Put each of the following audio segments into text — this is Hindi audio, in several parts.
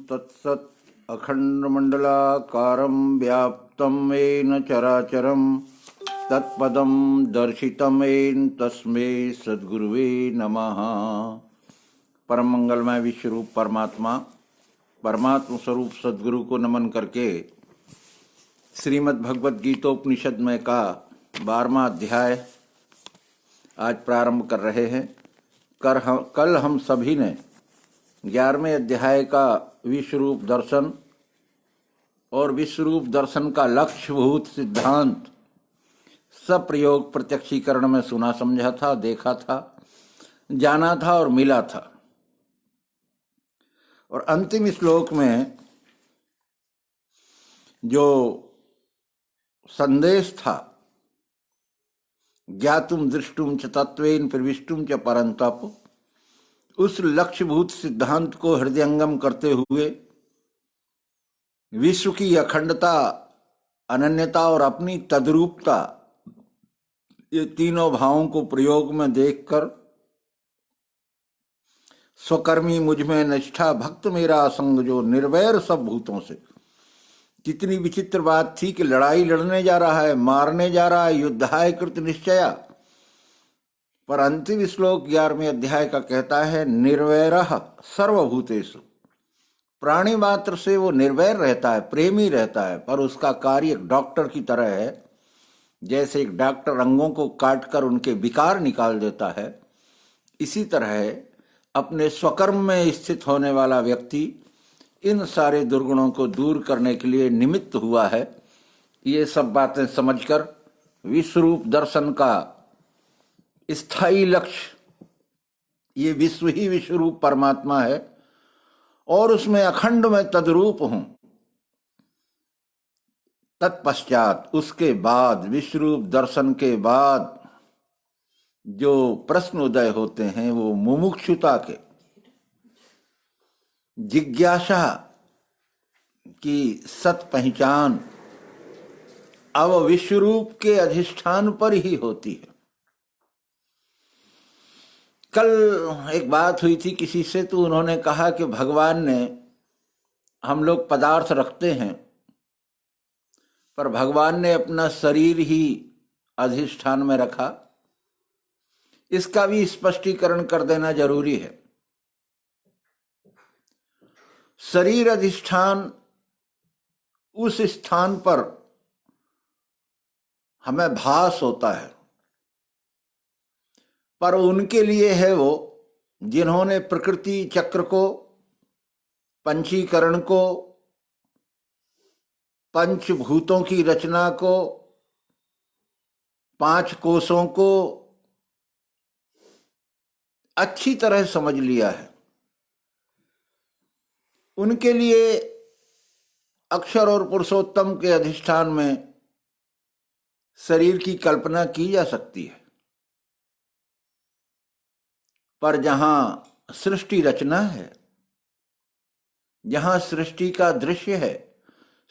तत्सत् अखण्डमण्डलाकारं व्याप्तं येन चराचरं तत्पदं दर्शितं येन तस्मै सद्गुरुवे नमः। परम मंगलमय विश्वरूप परमात्मा परमात्म स्वरूप सद्गुरु को नमन करके श्रीमद् भगवद गीतोपनिषद में का 12वां अध्याय आज प्रारंभ कर रहे हैं। कल हम सभी ने 11वें अध्याय का विश्वरूप दर्शन और विश्वरूप दर्शन का लक्ष्यभूत सिद्धांत सब प्रयोग प्रत्यक्षीकरण में सुना समझा था, देखा था, जाना था और मिला था। और अंतिम श्लोक में जो संदेश था, ज्ञातुम दृष्टुम च तत्वेन प्रविष्टुम च परंतप, उस लक्ष्यभूत सिद्धांत को हृदयंगम करते हुए विश्व की अखंडता, अनन्यता और अपनी तद्रूपता, ये तीनों भावों को प्रयोग में देखकर स्वकर्मी मुझ में निष्ठा भक्त मेरा असंग जो निर्वैर सब भूतों से। कितनी विचित्र बात थी कि लड़ाई लड़ने जा रहा है, मारने जा रहा है, युद्धाय कृत निश्चया, पर अंतिम श्लोक 11वें अध्याय का कहता है निर्वैरः सर्वभूतेषु। प्राणी मात्र से वो निर्वैर रहता है, प्रेमी रहता है, पर उसका कार्य एक डॉक्टर की तरह है। जैसे एक डॉक्टर अंगों को काटकर उनके विकार निकाल देता है, इसी तरह अपने स्वकर्म में स्थित होने वाला व्यक्ति इन सारे दुर्गुणों को दूर करने के लिए निमित्त हुआ है। ये सब बातें समझकर विश्वरूप दर्शन का स्थायी लक्ष्य ये विश्व ही विश्वरूप परमात्मा है और उसमें अखंड में तद्रूप हूं। तत्पश्चात उसके बाद विश्वरूप दर्शन के बाद जो प्रश्न उदय होते हैं वो मुमुक्षुता के, जिज्ञासा की सत पहचान अब विश्वरूप के अधिष्ठान पर ही होती है। कल एक बात हुई थी किसी से, तो उन्होंने कहा कि भगवान ने, हम लोग पदार्थ रखते हैं पर भगवान ने अपना शरीर ही अधिष्ठान में रखा। इसका भी स्पष्टीकरण कर देना जरूरी है। शरीर अधिष्ठान उस स्थान पर हमें भास होता है, पर उनके लिए है वो जिन्होंने प्रकृति चक्र को, पंचीकरण को, पंचभूतों की रचना को, 5 कोशों को अच्छी तरह समझ लिया है। उनके लिए अक्षर और पुरुषोत्तम के अधिष्ठान में शरीर की कल्पना की जा सकती है, पर जहां सृष्टि रचना है, जहां सृष्टि का दृश्य है,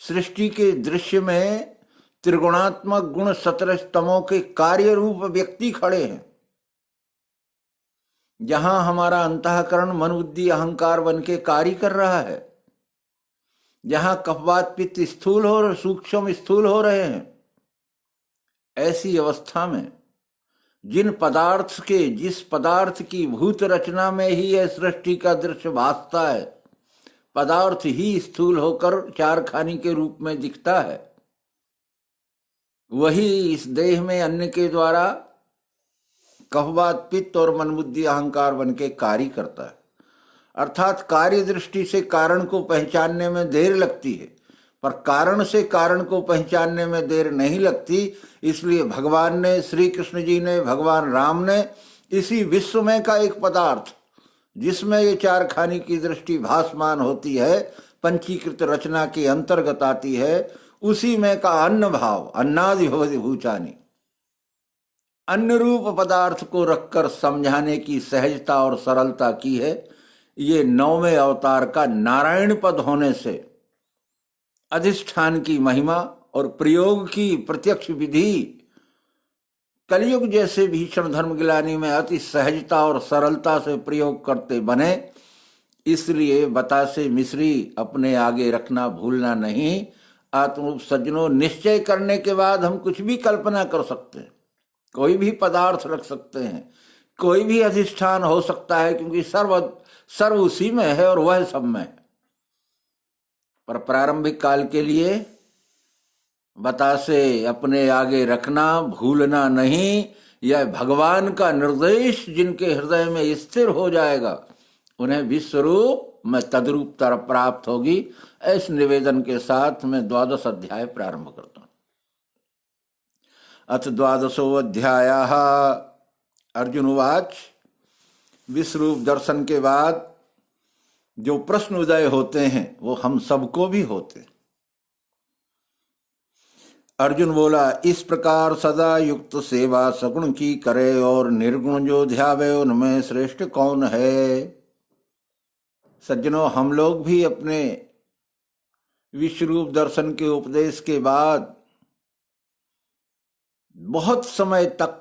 सृष्टि के दृश्य में त्रिगुणात्मक गुण 17 तमों के कार्य रूप व्यक्ति खड़े हैं, जहां हमारा अंतःकरण मन बुद्धि अहंकार बन के कार्य कर रहा है, जहां कफवात पित्त स्थूल हो, सूक्ष्म स्थूल हो रहे हैं, ऐसी अवस्था में जिस पदार्थ की भूत रचना में ही यह सृष्टि का दृश्य भासता है, पदार्थ ही स्थूल होकर चारखानी के रूप में दिखता है, वही इस देह में अन्न के द्वारा कफवात पित्त और मन बुद्धि अहंकार बन के कार्य करता है। अर्थात कार्य दृष्टि से कारण को पहचानने में देर लगती है, पर कारण से कारण को पहचानने में देर नहीं लगती। इसलिए भगवान ने, श्री कृष्ण जी ने, भगवान राम ने इसी विश्व में का एक पदार्थ जिसमें ये चारखानी की दृष्टि भासमान होती है, पंचीकृत रचना के अंतर्गत आती है, उसी में का अन्न भाव, अन्नादि भवति भूचानि, अन्य रूप पदार्थ को रखकर समझाने की सहजता और सरलता की है। ये 9वें अवतार का नारायण पद होने से अधिष्ठान की महिमा और प्रयोग की प्रत्यक्ष विधि कलयुग जैसे भीषण धर्म गिलानी में अति सहजता और सरलता से प्रयोग करते बने, इसलिए बतासे मिश्री अपने आगे रखना भूलना नहीं। आत्मरूप सज्जनों, निश्चय करने के बाद हम कुछ भी कल्पना कर सकते हैं, कोई भी पदार्थ रख सकते हैं, कोई भी अधिष्ठान हो सकता है, क्योंकि सर्व उसी में है और वह सब में है। पर प्रारंभिक काल के लिए बतासे अपने आगे रखना भूलना नहीं, यह भगवान का निर्देश जिनके हृदय में स्थिर हो जाएगा उन्हें विश्वरूप में तद्रूपता प्राप्त होगी। इस निवेदन के साथ मैं 12 अध्याय प्रारंभ करता हूं। अथ 12 अध्यायः। अर्जुन उवाच। विश्वरूप दर्शन के बाद जो प्रश्न उदय होते हैं वो हम सबको भी होते हैं। अर्जुन बोला, इस प्रकार सदा युक्त सेवा सगुण की करे और निर्गुण जो ध्यावे उनमें श्रेष्ठ कौन है। सज्जनों, हम लोग भी अपने विश्वरूप दर्शन के उपदेश के बाद बहुत समय तक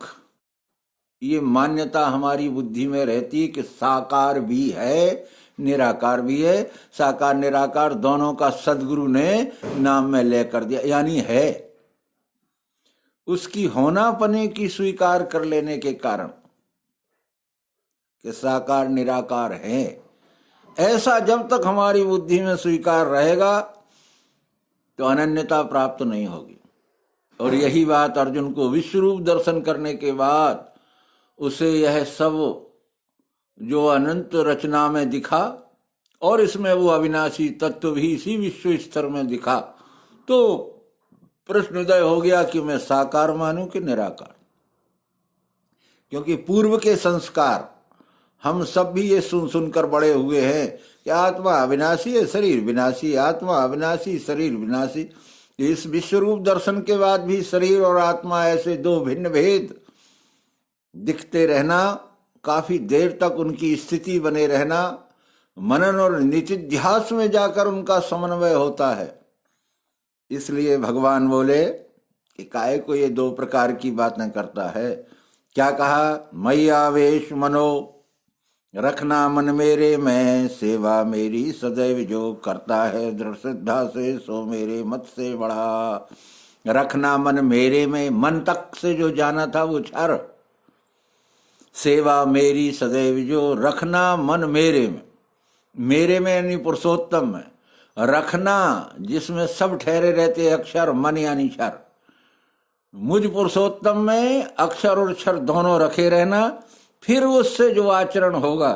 ये मान्यता हमारी बुद्धि में रहती है कि साकार भी है निराकार भी है। साकार निराकार दोनों का सद्गुरु ने नाम में लेकर दिया, यानी है। उसकी होनापने की स्वीकार कर लेने के कारण कि साकार निराकार है, ऐसा जब तक हमारी बुद्धि में स्वीकार रहेगा तो अनन्यता प्राप्त नहीं होगी। और यही बात अर्जुन को विश्वरूप दर्शन करने के बाद उसे यह सब जो अनंत रचना में दिखा और इसमें वो अविनाशी तत्व भी इसी विश्व स्तर में दिखा, तो प्रश्न उदय हो गया कि मैं साकार मानूं कि निराकार। क्योंकि पूर्व के संस्कार हम सब भी ये सुन सुनकर बड़े हुए हैं कि आत्मा अविनाशी है, शरीर विनाशी, आत्मा अविनाशी, शरीर विनाशी। इस विश्वरूप दर्शन के बाद भी शरीर और आत्मा ऐसे दो भिन्न भेद दिखते रहना, काफी देर तक उनकी स्थिति बने रहना, मनन और निचिध्यास में जाकर उनका समन्वय होता है। इसलिए भगवान बोले कि काहे को ये दो प्रकार की बातें करता है। क्या कहा? मयि आवेश मनो रखना मन मेरे में, सेवा मेरी सदैव जो करता है दृढ़ श्रद्धा से सो मेरे मत से बड़ा। रखना मन मेरे में, मन तक से जो जाना था वो क्षर। सेवा मेरी सदैव जो, रखना मन मेरे में, मेरे में यानी पुरुषोत्तम में, रखना जिसमें सब ठहरे रहते अक्षर मन यानी क्षर, मुझ पुरुषोत्तम में अक्षर और क्षर दोनों रखे रहना। फिर उससे जो आचरण होगा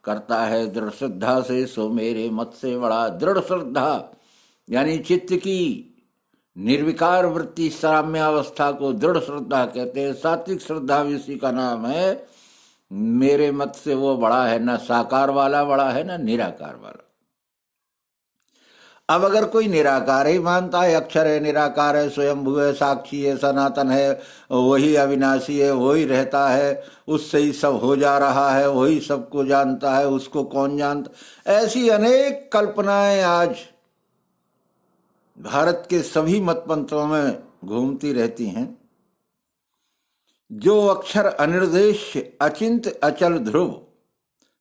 करता है दृढ़ श्रद्धा से सो मेरे मत से बड़ा। दृढ़ श्रद्धा यानी चित्त की निर्विकार वृत्ति साम्यावस्था को दृढ़ श्रद्धा कहते हैं। सात्विक श्रद्धा भी इसी का नाम है। मेरे मत से वो बड़ा है, ना साकार वाला बड़ा है ना निराकार वाला। अब अगर कोई निराकार ही मानता है, अक्षर है, निराकार है, स्वयंभू है, साक्षी है, सनातन है, वही अविनाशी है, वही रहता है, उससे ही सब हो जा रहा है, वही सबको जानता है, उसको कौन जानता, ऐसी अनेक कल्पनाएं आज भारत के सभी मतपंथों में घूमती रहती हैं। जो अक्षर अनिर्देश अचिंत अचल ध्रुव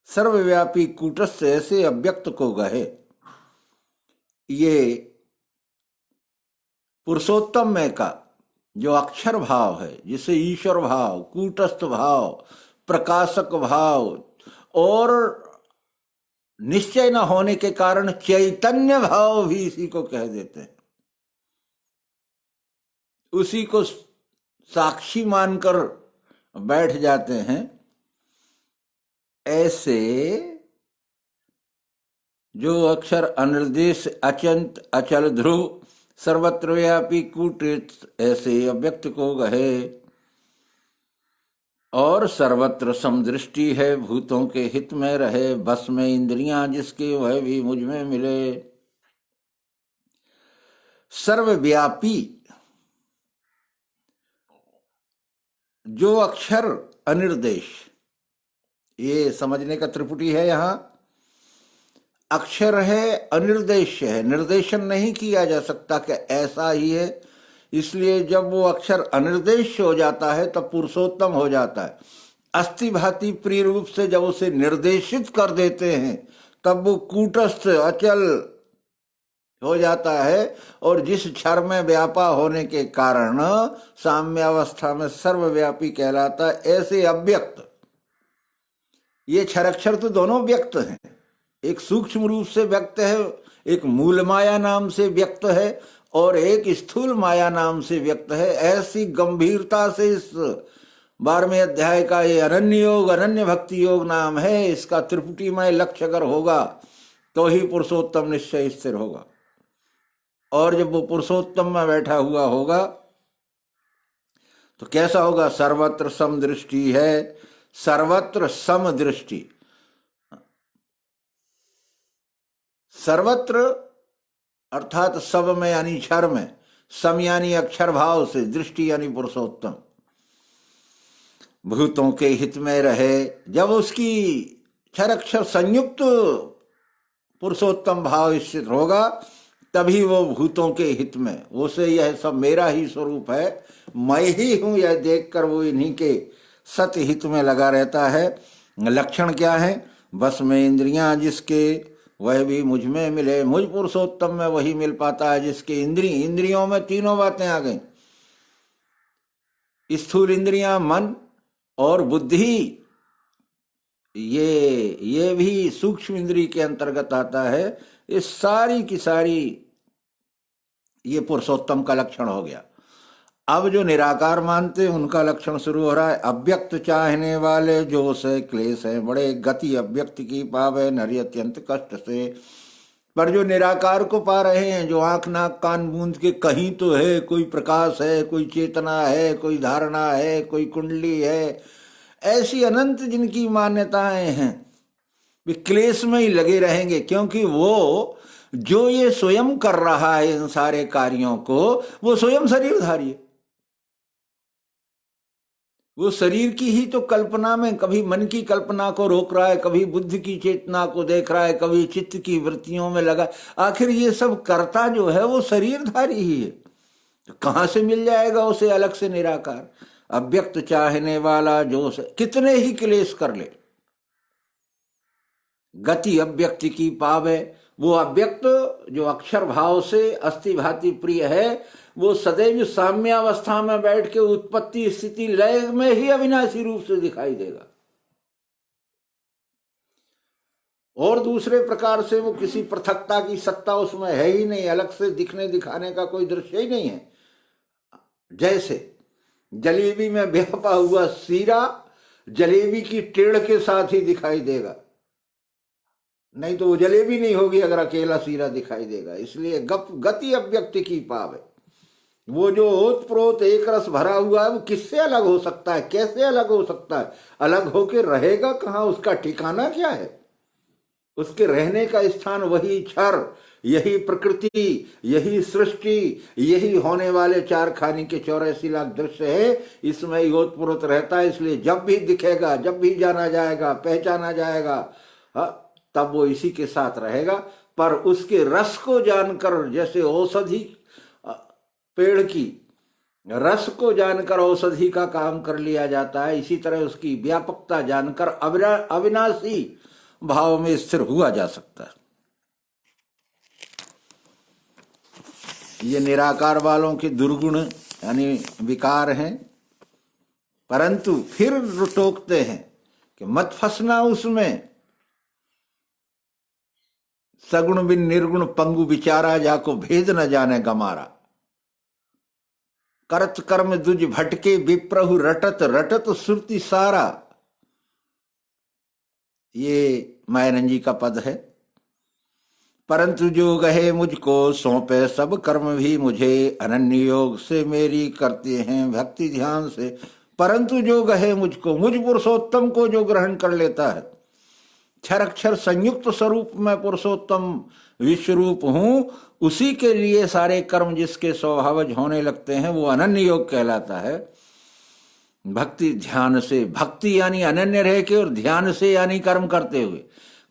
सर्वव्यापी कूटस्थ ऐसे अव्यक्त को गहे। ये पुरुषोत्तम में का जो अक्षर भाव है, जिसे ईश्वर भाव, कूटस्थ भाव, प्रकाशक भाव और निश्चय न होने के कारण चैतन्य भाव भी इसी को कह देते हैं। उसी को साक्षी मानकर बैठ जाते हैं। ऐसे जो अक्षर अनिर्देश अचंत अचल ध्रुव सर्वत्र व्यापी कूटस्थ ऐसे अव्यक्त को गहे। और सर्वत्र समदृष्टि है, भूतों के हित में रहे, बस में इंद्रियां जिसके वह भी मुझ में मिले। सर्वव्यापी जो अक्षर अनिर्देश, ये समझने का त्रिपुटी है। यहां अक्षर है, अनिर्देश है, निर्देशन नहीं किया जा सकता कि ऐसा ही है। इसलिए जब वो अक्षर अनिर्देश हो जाता है तब पुरुषोत्तम हो जाता है। अस्थि भांति प्रिय रूप से जब उसे निर्देशित कर देते हैं तब वो कूटस्थ अचल हो जाता है, और जिस क्षर में व्यापा होने के कारण साम्यावस्था में सर्वव्यापी कहलाता है। ऐसे अव्यक्त, ये क्षरक्षर तो दोनों व्यक्त हैं, एक सूक्ष्म रूप से व्यक्त है, एक मूल माया नाम से व्यक्त है, और एक स्थूल माया नाम से व्यक्त है। ऐसी गंभीरता से इस 12वें अध्याय का ये अनन्य योग, अनन्य भक्ति योग नाम है। इसका त्रिपुटीमय लक्ष्य अगर होगा तो ही पुरुषोत्तम निश्चय स्थिर होगा। और जब वो पुरुषोत्तम में बैठा हुआ होगा तो कैसा होगा? सर्वत्र समदृष्टि है, सर्वत्र समदृष्टि। सर्वत्र अर्थात सब में यानी क्षर में, सम यानी अक्षर भाव से, दृष्टि यानी पुरुषोत्तम, भूतों के हित में रहे। जब उसकी क्षर अक्षर संयुक्त पुरुषोत्तम भाव स्थित होगा तभी वो भूतों के हित में, उसे यह सब मेरा ही स्वरूप है, मैं ही हूं, यह देखकर वो इन्हीं के सत हित में लगा रहता है। लक्षण क्या है? बस में इंद्रियां जिसके वह भी मुझ में मिले। मुझ पुरुषोत्तम में वही मिल पाता है जिसके इंद्रियों में तीनों बातें आ गई, स्थूल इंद्रियां, मन और बुद्धि। ये भी सूक्ष्म इंद्रिय के अंतर्गत आता है। इस सारी की सारी ये पुरुषोत्तम का लक्षण हो गया। अब जो निराकार मानते हैं उनका लक्षण शुरू हो रहा है। अव्यक्त चाहने वाले जो से क्लेश है बड़े, गति अव्यक्त की पावे नरी अत्यंत कष्ट से। पर जो निराकार को पा रहे हैं, जो आंख नाक कान बूंद के कहीं तो है, कोई प्रकाश है, कोई चेतना है, कोई धारणा है, कोई कुंडली है, ऐसी अनंत जिनकी मान्यताएं हैं, वे क्लेश में ही लगे रहेंगे। क्योंकि वो जो ये स्वयं कर रहा है इन सारे कार्यों को, वो स्वयं शरीरधारी है। वो शरीर की ही तो कल्पना में, कभी मन की कल्पना को रोक रहा है, कभी बुद्धि की चेतना को देख रहा है, कभी चित्त की वृत्तियों में लगा। आखिर ये सब कर्ता जो है वो शरीरधारी ही है। तो कहां से मिल जाएगा उसे अलग से निराकार? अव्यक्त चाहने वाला जो कितने ही क्लेश कर ले, गति अव्यक्त की पावे। वो अव्यक्त जो अक्षर भाव से अस्थि भांति प्रिय है, वो सदैव साम्यावस्था में बैठ के उत्पत्ति स्थिति लय में ही अविनाशी रूप से दिखाई देगा। और दूसरे प्रकार से वो किसी पृथकता की सत्ता उसमें है ही नहीं, अलग से दिखने दिखाने का कोई दृश्य ही नहीं है। जैसे जलेबी में व्यापा हुआ सीरा जलेबी की टेढ़ के साथ ही दिखाई देगा, नहीं तो वो जलेबी नहीं होगी अगर अकेला सीरा दिखाई देगा। इसलिए गति अव्यक्त की पावे। वो जो ओतप्रोत एक रस भरा हुआ है वो किससे अलग हो सकता है? कैसे अलग हो सकता है? अलग होके रहेगा कहाँ? उसका ठिकाना क्या है? उसके रहने का स्थान वही क्षर, यही प्रकृति, यही सृष्टि, यही होने वाले 4 खानी के 84 लाख दृश्य है, इसमें ही ओतप्रोत रहता है। इसलिए जब भी दिखेगा, जब भी जाना जाएगा, पहचाना जाएगा, तब वो इसी के साथ रहेगा। पर उसके रस को जानकर, जैसे औषधि पेड़ की रस को जानकर औषधि का काम कर लिया जाता है, इसी तरह उसकी व्यापकता जानकर अविनाशी भाव में स्थिर हुआ जा सकता है। ये निराकार वालों के दुर्गुण यानी विकार हैं। परंतु फिर टोकते हैं कि मत फंसना उसमें। सगुण बिन निर्गुण पंगु विचारा, जाको भेद न जाने गमारा। करत कर्म दुज भटके विप्रहु रटत रटत सुरति सारा। ये मायरन जी का पद है। परंतु जो गहे मुझको सौंपे सब कर्म भी मुझे, अनन्य योग से मेरी करते हैं भक्ति ध्यान से। परंतु जो गहे मुझको, मुझ पुरुषोत्तम को जो ग्रहण कर लेता है, क्षर अक्षर संयुक्त स्वरूप में पुरुषोत्तम विश्वरूप हूं, उसी के लिए सारे कर्म जिसके स्वभावज होने लगते हैं वो अनन्य योग कहलाता है। भक्ति ध्यान से, भक्ति यानी अनन्य रह के, और ध्यान से यानी कर्म करते हुए।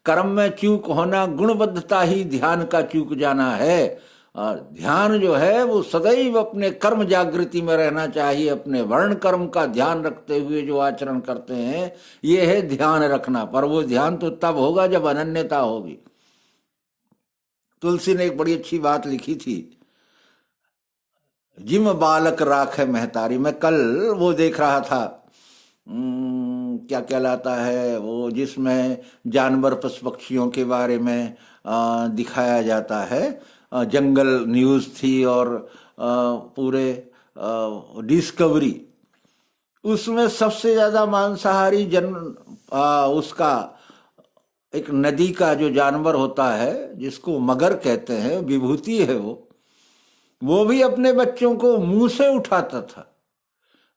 कर्म में चूक होना गुणबद्धता ही ध्यान का चूक जाना है, और ध्यान जो है वो सदैव अपने कर्म जागृति में रहना चाहिए, अपने वर्ण कर्म का ध्यान रखते हुए जो आचरण करते हैं, ये है ध्यान रखना। पर वो ध्यान तो तब होगा जब अनन्यता होगी। तुलसी ने एक बड़ी अच्छी बात लिखी थी, जिम बालक राखे महतारी। मैं कल वो देख रहा था, क्या कहलाता है वो, जिसमें जानवर पशु पक्षियों के बारे में दिखाया जाता है। जंगल न्यूज़ थी और पूरे डिस्कवरी, उसमें सबसे ज्यादा मांसाहारी उसका एक नदी का जो जानवर होता है जिसको मगर कहते हैं, विभूति है वो भी अपने बच्चों को मुंह से उठाता था,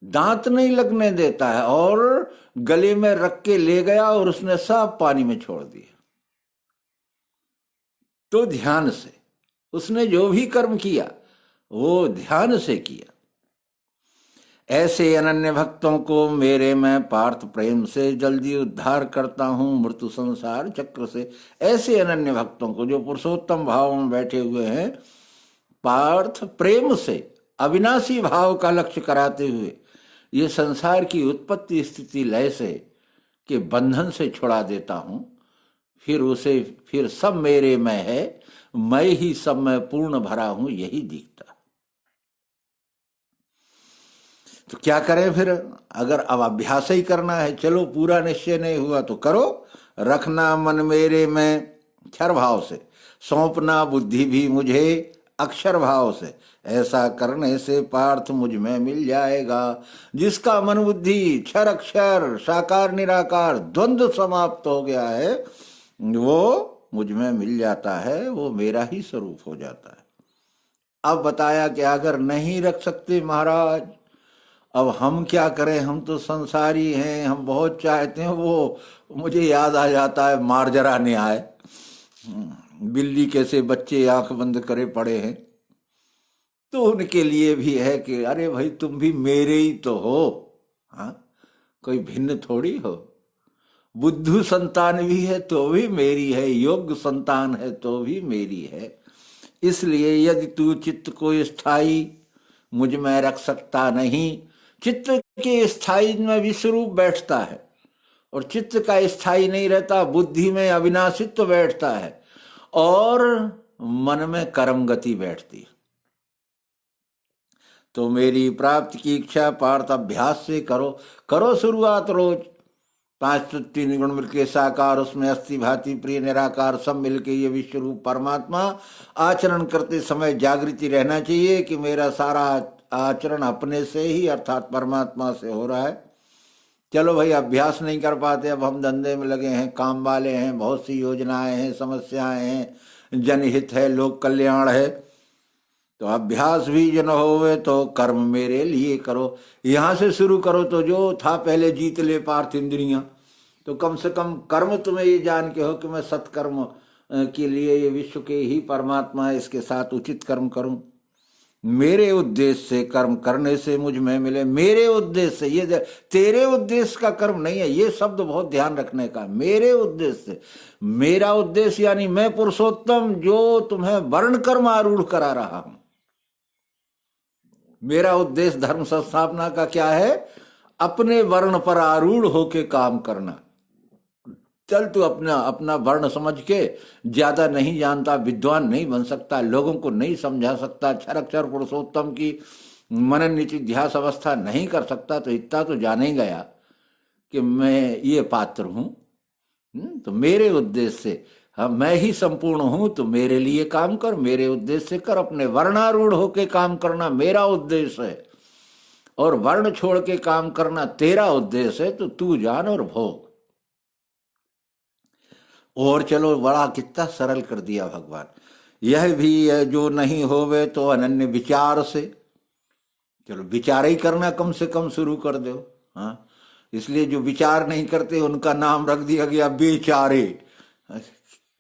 दांत नहीं लगने देता है, और गले में रख के ले गया और उसने सब पानी में छोड़ दिया। तो ध्यान से उसने जो भी कर्म किया वो ध्यान से किया। ऐसे अनन्य भक्तों को मेरे मैं पार्थ प्रेम से जल्दी उद्धार करता हूं मृत्यु संसार चक्र से। ऐसे अनन्य भक्तों को जो पुरुषोत्तम भाव में बैठे हुए हैं, पार्थ प्रेम से अविनाशी भाव का लक्ष्य कराते हुए ये संसार की उत्पत्ति स्थिति लय से के बंधन से छुड़ा देता हूं। फिर सब मेरे में है, मैं ही सब में पूर्ण भरा हूं, यही दिखता। तो क्या करें फिर? अगर अब अभ्यास ही करना है, चलो पूरा निश्चय नहीं हुआ तो करो, रखना मन मेरे में क्षर भाव से, सौंपना बुद्धि भी मुझे अक्षर भाव से। ऐसा करने से पार्थ मुझ में मिल जाएगा। जिसका मन बुद्धि क्षर अक्षर साकार निराकार द्वंद्व समाप्त हो गया है, वो मुझ में मिल जाता है, वो मेरा ही स्वरूप हो जाता है। अब बताया कि अगर नहीं रख सकते महाराज, अब हम क्या करें, हम तो संसारी हैं, हम बहुत चाहते हैं। वो मुझे याद आ जाता है मार्जरा न्याय, बिल्ली कैसे बच्चे आंख बंद करे पड़े हैं, तो उनके लिए भी है कि अरे भाई तुम भी मेरे ही तो हो, हाँ, कोई भिन्न थोड़ी हो। बुद्धू संतान भी है तो भी मेरी है, योग्य संतान है तो भी मेरी है। इसलिए यदि तू चित्त को स्थायी मुझ में रख सकता नहीं, चित्त के स्थायी में विश्वरूप बैठता है और चित्त का स्थायी नहीं रहता, बुद्धि में अविनाशित्व बैठता है और मन में कर्म गति बैठती है। तो मेरी प्राप्ति की इच्छा पार्थ अभ्यास से करो शुरुआत रोज। 5 तत्व निगुण मिलके साकार, उसमें अस्थि भांति प्रिय निराकार सब मिलके ये विश्व रूप परमात्मा। आचरण करते समय जागृति रहना चाहिए कि मेरा सारा आचरण अपने से ही अर्थात परमात्मा से हो रहा है। चलो भाई अभ्यास नहीं कर पाते, अब हम धंधे में लगे हैं, काम वाले हैं, बहुत सी योजनाएं हैं, समस्याएं हैं, जनहित है, लोक कल्याण है, तो अभ्यास भी जन होवे तो कर्म मेरे लिए करो। यहां से शुरू करो तो जो था पहले जीत ले पार्थ इंद्रियां, तो कम से कम कर्म तुम्हें ये जान के हो कि मैं सत्कर्म के लिए, ये विश्व के ही परमात्मा है, इसके साथ उचित कर्म करूं। मेरे उद्देश्य से कर्म करने से मुझ में मिले। मेरे उद्देश्य से, ये तेरे उद्देश्य का कर्म नहीं है, ये शब्द बहुत ध्यान रखने का। मेरे उद्देश्य से, मेरा उद्देश्य यानी मैं पुरुषोत्तम जो तुम्हें वर्ण कर्म आरूढ़ करा रहा हूं। मेरा उद्देश्य धर्म संस्थापना का क्या है? अपने वर्ण पर आरूढ़ होके काम करना। चल तू अपना अपना वर्ण समझ के ज्यादा नहीं जानता, विद्वान नहीं बन सकता, लोगों को नहीं समझा सकता, अक्षर अक्षर पुरुषोत्तम की मनन निचिध्यास अवस्था नहीं कर सकता, तो इतना तो जान ही गया कि मैं ये पात्र हूं। तो मेरे उद्देश्य से, हाँ, मैं ही संपूर्ण हूं, तो मेरे लिए काम कर, मेरे उद्देश्य से कर। अपने वर्णारूढ़ होके काम करना मेरा उद्देश्य है, और वर्ण छोड़ के काम करना तेरा उद्देश्य है, तो तू जान और भोग। और चलो बड़ा कितना सरल कर दिया भगवान। यह भी है जो नहीं होवे तो अनन्य विचार से, चलो विचार ही करना कम से कम शुरू कर दो। हाँ, इसलिए जो विचार नहीं करते उनका नाम रख दिया गया बेचारे।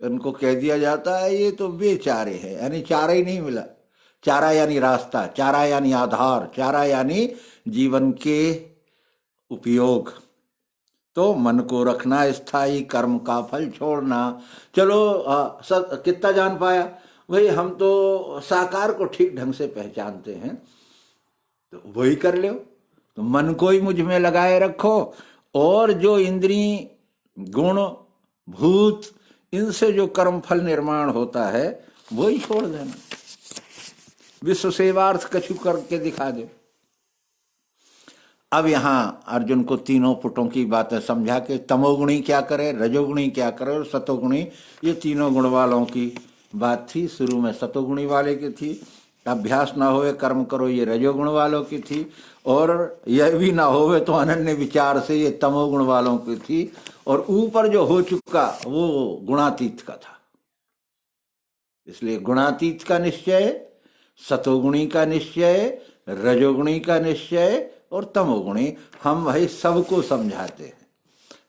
उनको कह दिया जाता है ये तो बेचारे है, यानी चारा ही नहीं मिला। चारा यानी रास्ता, चारा यानी आधार, चारा यानी जीवन के उपयोग। तो मन को रखना स्थायी, कर्म का फल छोड़ना। चलो कितना जान पाया? भाई हम तो साकार को ठीक ढंग से पहचानते हैं, तो वही कर लो। तो मन को ही मुझ में लगाए रखो, और जो इंद्रिय गुण भूत इनसे जो कर्म फल निर्माण होता है वही छोड़ देना। विश्व सेवार्थ कछु करके दिखा दो। अब यहां अर्जुन को तीनों पुटों की बातें समझा के तमोगुणी क्या करे, रजोगुणी क्या करे और सतोगुणी, ये तीनों गुण वालों की बात थी। शुरू में सतोगुणी वाले की थी, अभ्यास ना होवे कर्म करो ये रजोगुण वालों की थी, और यह भी ना होवे तो अनन्य विचार से ये तमोगुण वालों की थी, और ऊपर जो हो चुका वो गुणातीत का था। इसलिए गुणातीत का निश्चय, सतोगुणी का निश्चय, रजोगुणी का निश्चय और तमोगुणी, हम भाई सबको समझाते हैं।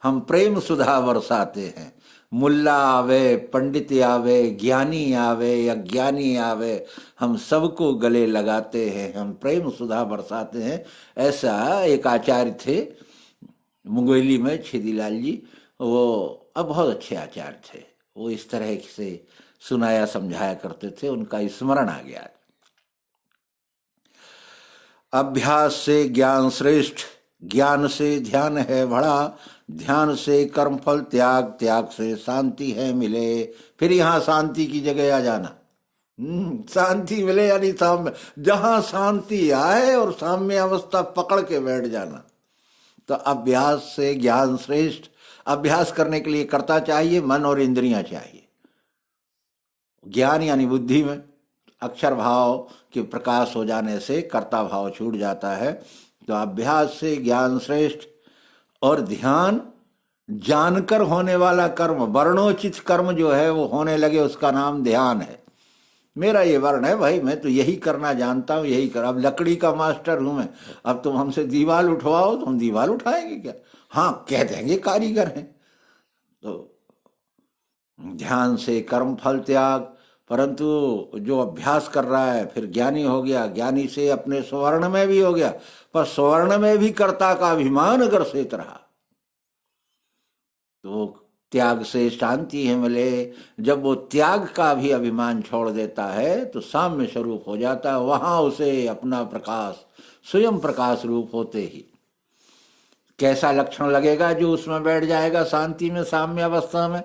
हम प्रेम सुधा बरसाते हैं। मुल्ला आवे, पंडित आवे, ज्ञानी आवे, अज्ञानी आवे, हम सबको गले लगाते हैं, हम प्रेम सुधा बरसाते हैं। ऐसा एक आचार्य थे मुंगेली में, छेदीलाल जी, वो अब बहुत अच्छे आचार्य थे। वो इस तरह से सुनाया समझाया करते थे, उनका स्मरण आ गया। अभ्यास से ज्ञान श्रेष्ठ, ज्ञान से ध्यान है बड़ा, ध्यान से कर्मफल त्याग, त्याग से शांति है मिले। फिर यहाँ शांति की जगह आ जाना। शांति मिले यानी साम्य, जहां शांति आए और साम्य अवस्था पकड़ के बैठ जाना। तो अभ्यास से ज्ञान श्रेष्ठ, अभ्यास करने के लिए कर्ता चाहिए, मन और इंद्रियां चाहिए। ज्ञान यानी बुद्धि में अक्षर भाव के प्रकाश हो जाने से कर्ता भाव छूट जाता है। तो अभ्यास से ज्ञान श्रेष्ठ, और ध्यान जानकर होने वाला कर्म, वर्णोचित कर्म जो है वो होने लगे, उसका नाम ध्यान है। मेरा ये वर्ण है भाई, मैं तो यही करना जानता हूँ, यही कर। अब लकड़ी का मास्टर हूं मैं, अब तुम हमसे दीवार उठवाओ तो हम दीवार उठाएंगे क्या? हाँ कह देंगे कारीगर हैं। तो ध्यान से कर्म फल त्याग, परंतु जो अभ्यास कर रहा है फिर ज्ञानी हो गया, ज्ञानी से अपने स्वर्ण में भी हो गया, पर स्वर्ण में भी कर्ता का अभिमान अगर सेत रहा तो त्याग से शांति है मिले। जब वो त्याग का भी अभिमान छोड़ देता है तो साम्य स्वरूप हो जाता है, वहां उसे अपना प्रकाश, स्वयं प्रकाश रूप होते ही कैसा लक्षण लगेगा जो उसमें बैठ जाएगा शांति में, साम्य अवस्था में।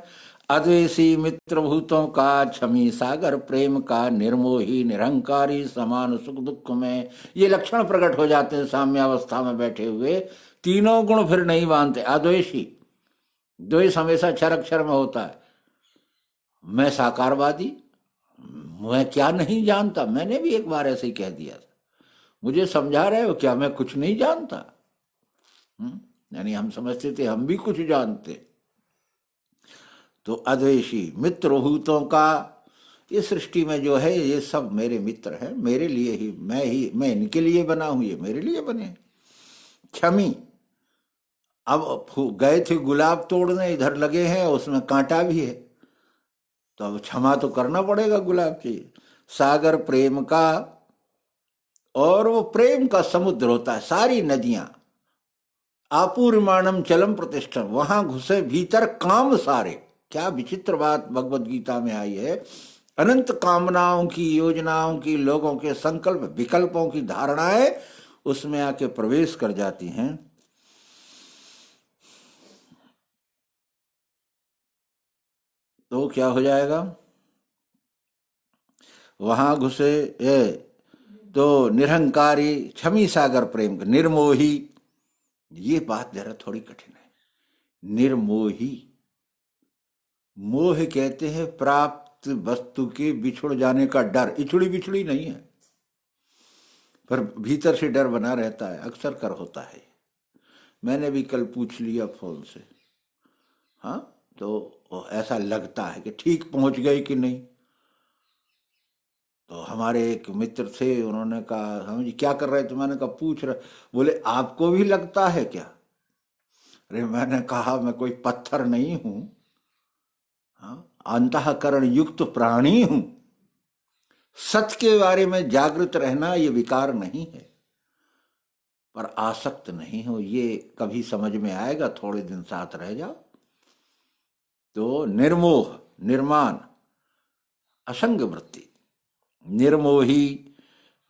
अद्वेषी मित्र भूतों का, क्षमी सागर प्रेम का, निर्मोही निरहंकारी, समान सुख दुख में, ये लक्षण प्रकट हो जाते हैं साम्य अवस्था में बैठे हुए। तीनों गुण फिर नहीं मानते। अद्वेषी, द्वेष हमेशा क्षर अक्षर में होता है। मैं साकारवादी, मैं क्या नहीं जानता, मैंने भी एक बार ऐसे ही कह दिया था, मुझे समझा रहे हो क्या मैं कुछ नहीं जानता? यानी हम समझते थे हम भी कुछ जानते। तो अद्वेषी मित्र भूतों का, ये सृष्टि में जो है ये सब मेरे मित्र हैं, मेरे लिए ही मैं इनके लिए बना हूं, ये मेरे लिए बने। क्षमी, अब गए थे गुलाब तोड़ने, इधर लगे हैं उसमें कांटा भी है, तो अब क्षमा तो करना पड़ेगा गुलाब की। सागर प्रेम का, और वो प्रेम का समुद्र होता है, सारी नदियां। आपूर्यमाणम चलम प्रतिष्ठम, वहां घुसे भीतर काम सारे। क्या विचित्र बात भगवत गीता में आई है। अनंत कामनाओं की, योजनाओं की, लोगों के संकल्प विकल्पों की धारणाएं उसमें आके प्रवेश कर जाती हैं। तो क्या हो जाएगा? वहां घुसे ये तो निरहंकारी, क्षमी सागर प्रेम का, निर्मोही, ये बात जरा थोड़ी कठिन है। निर्मोही, मोह कहते हैं प्राप्त वस्तु के बिछुड़ जाने का डर, इछुड़ी बिछुड़ी नहीं है, पर भीतर से डर बना रहता है, अक्सर कर होता है। मैंने भी कल पूछ लिया फोन से, हाँ, तो ऐसा लगता है कि ठीक पहुंच गए कि नहीं। तो हमारे एक मित्र थे, उन्होंने कहा हम जी क्या कर रहे थे, मैंने कहा पूछ रहे, बोले आपको भी लगता है क्या? अरे मैंने कहा मैं कोई पत्थर नहीं हूं, हाँ, अंतःकरण युक्त प्राणी हूं। सत्य के बारे में जागृत रहना ये विकार नहीं है, पर आसक्त नहीं हो, ये कभी समझ में आएगा, थोड़े दिन साथ रह जाओ। तो निर्मोह, निर्माण, असंग वृत्ति, निर्मोही।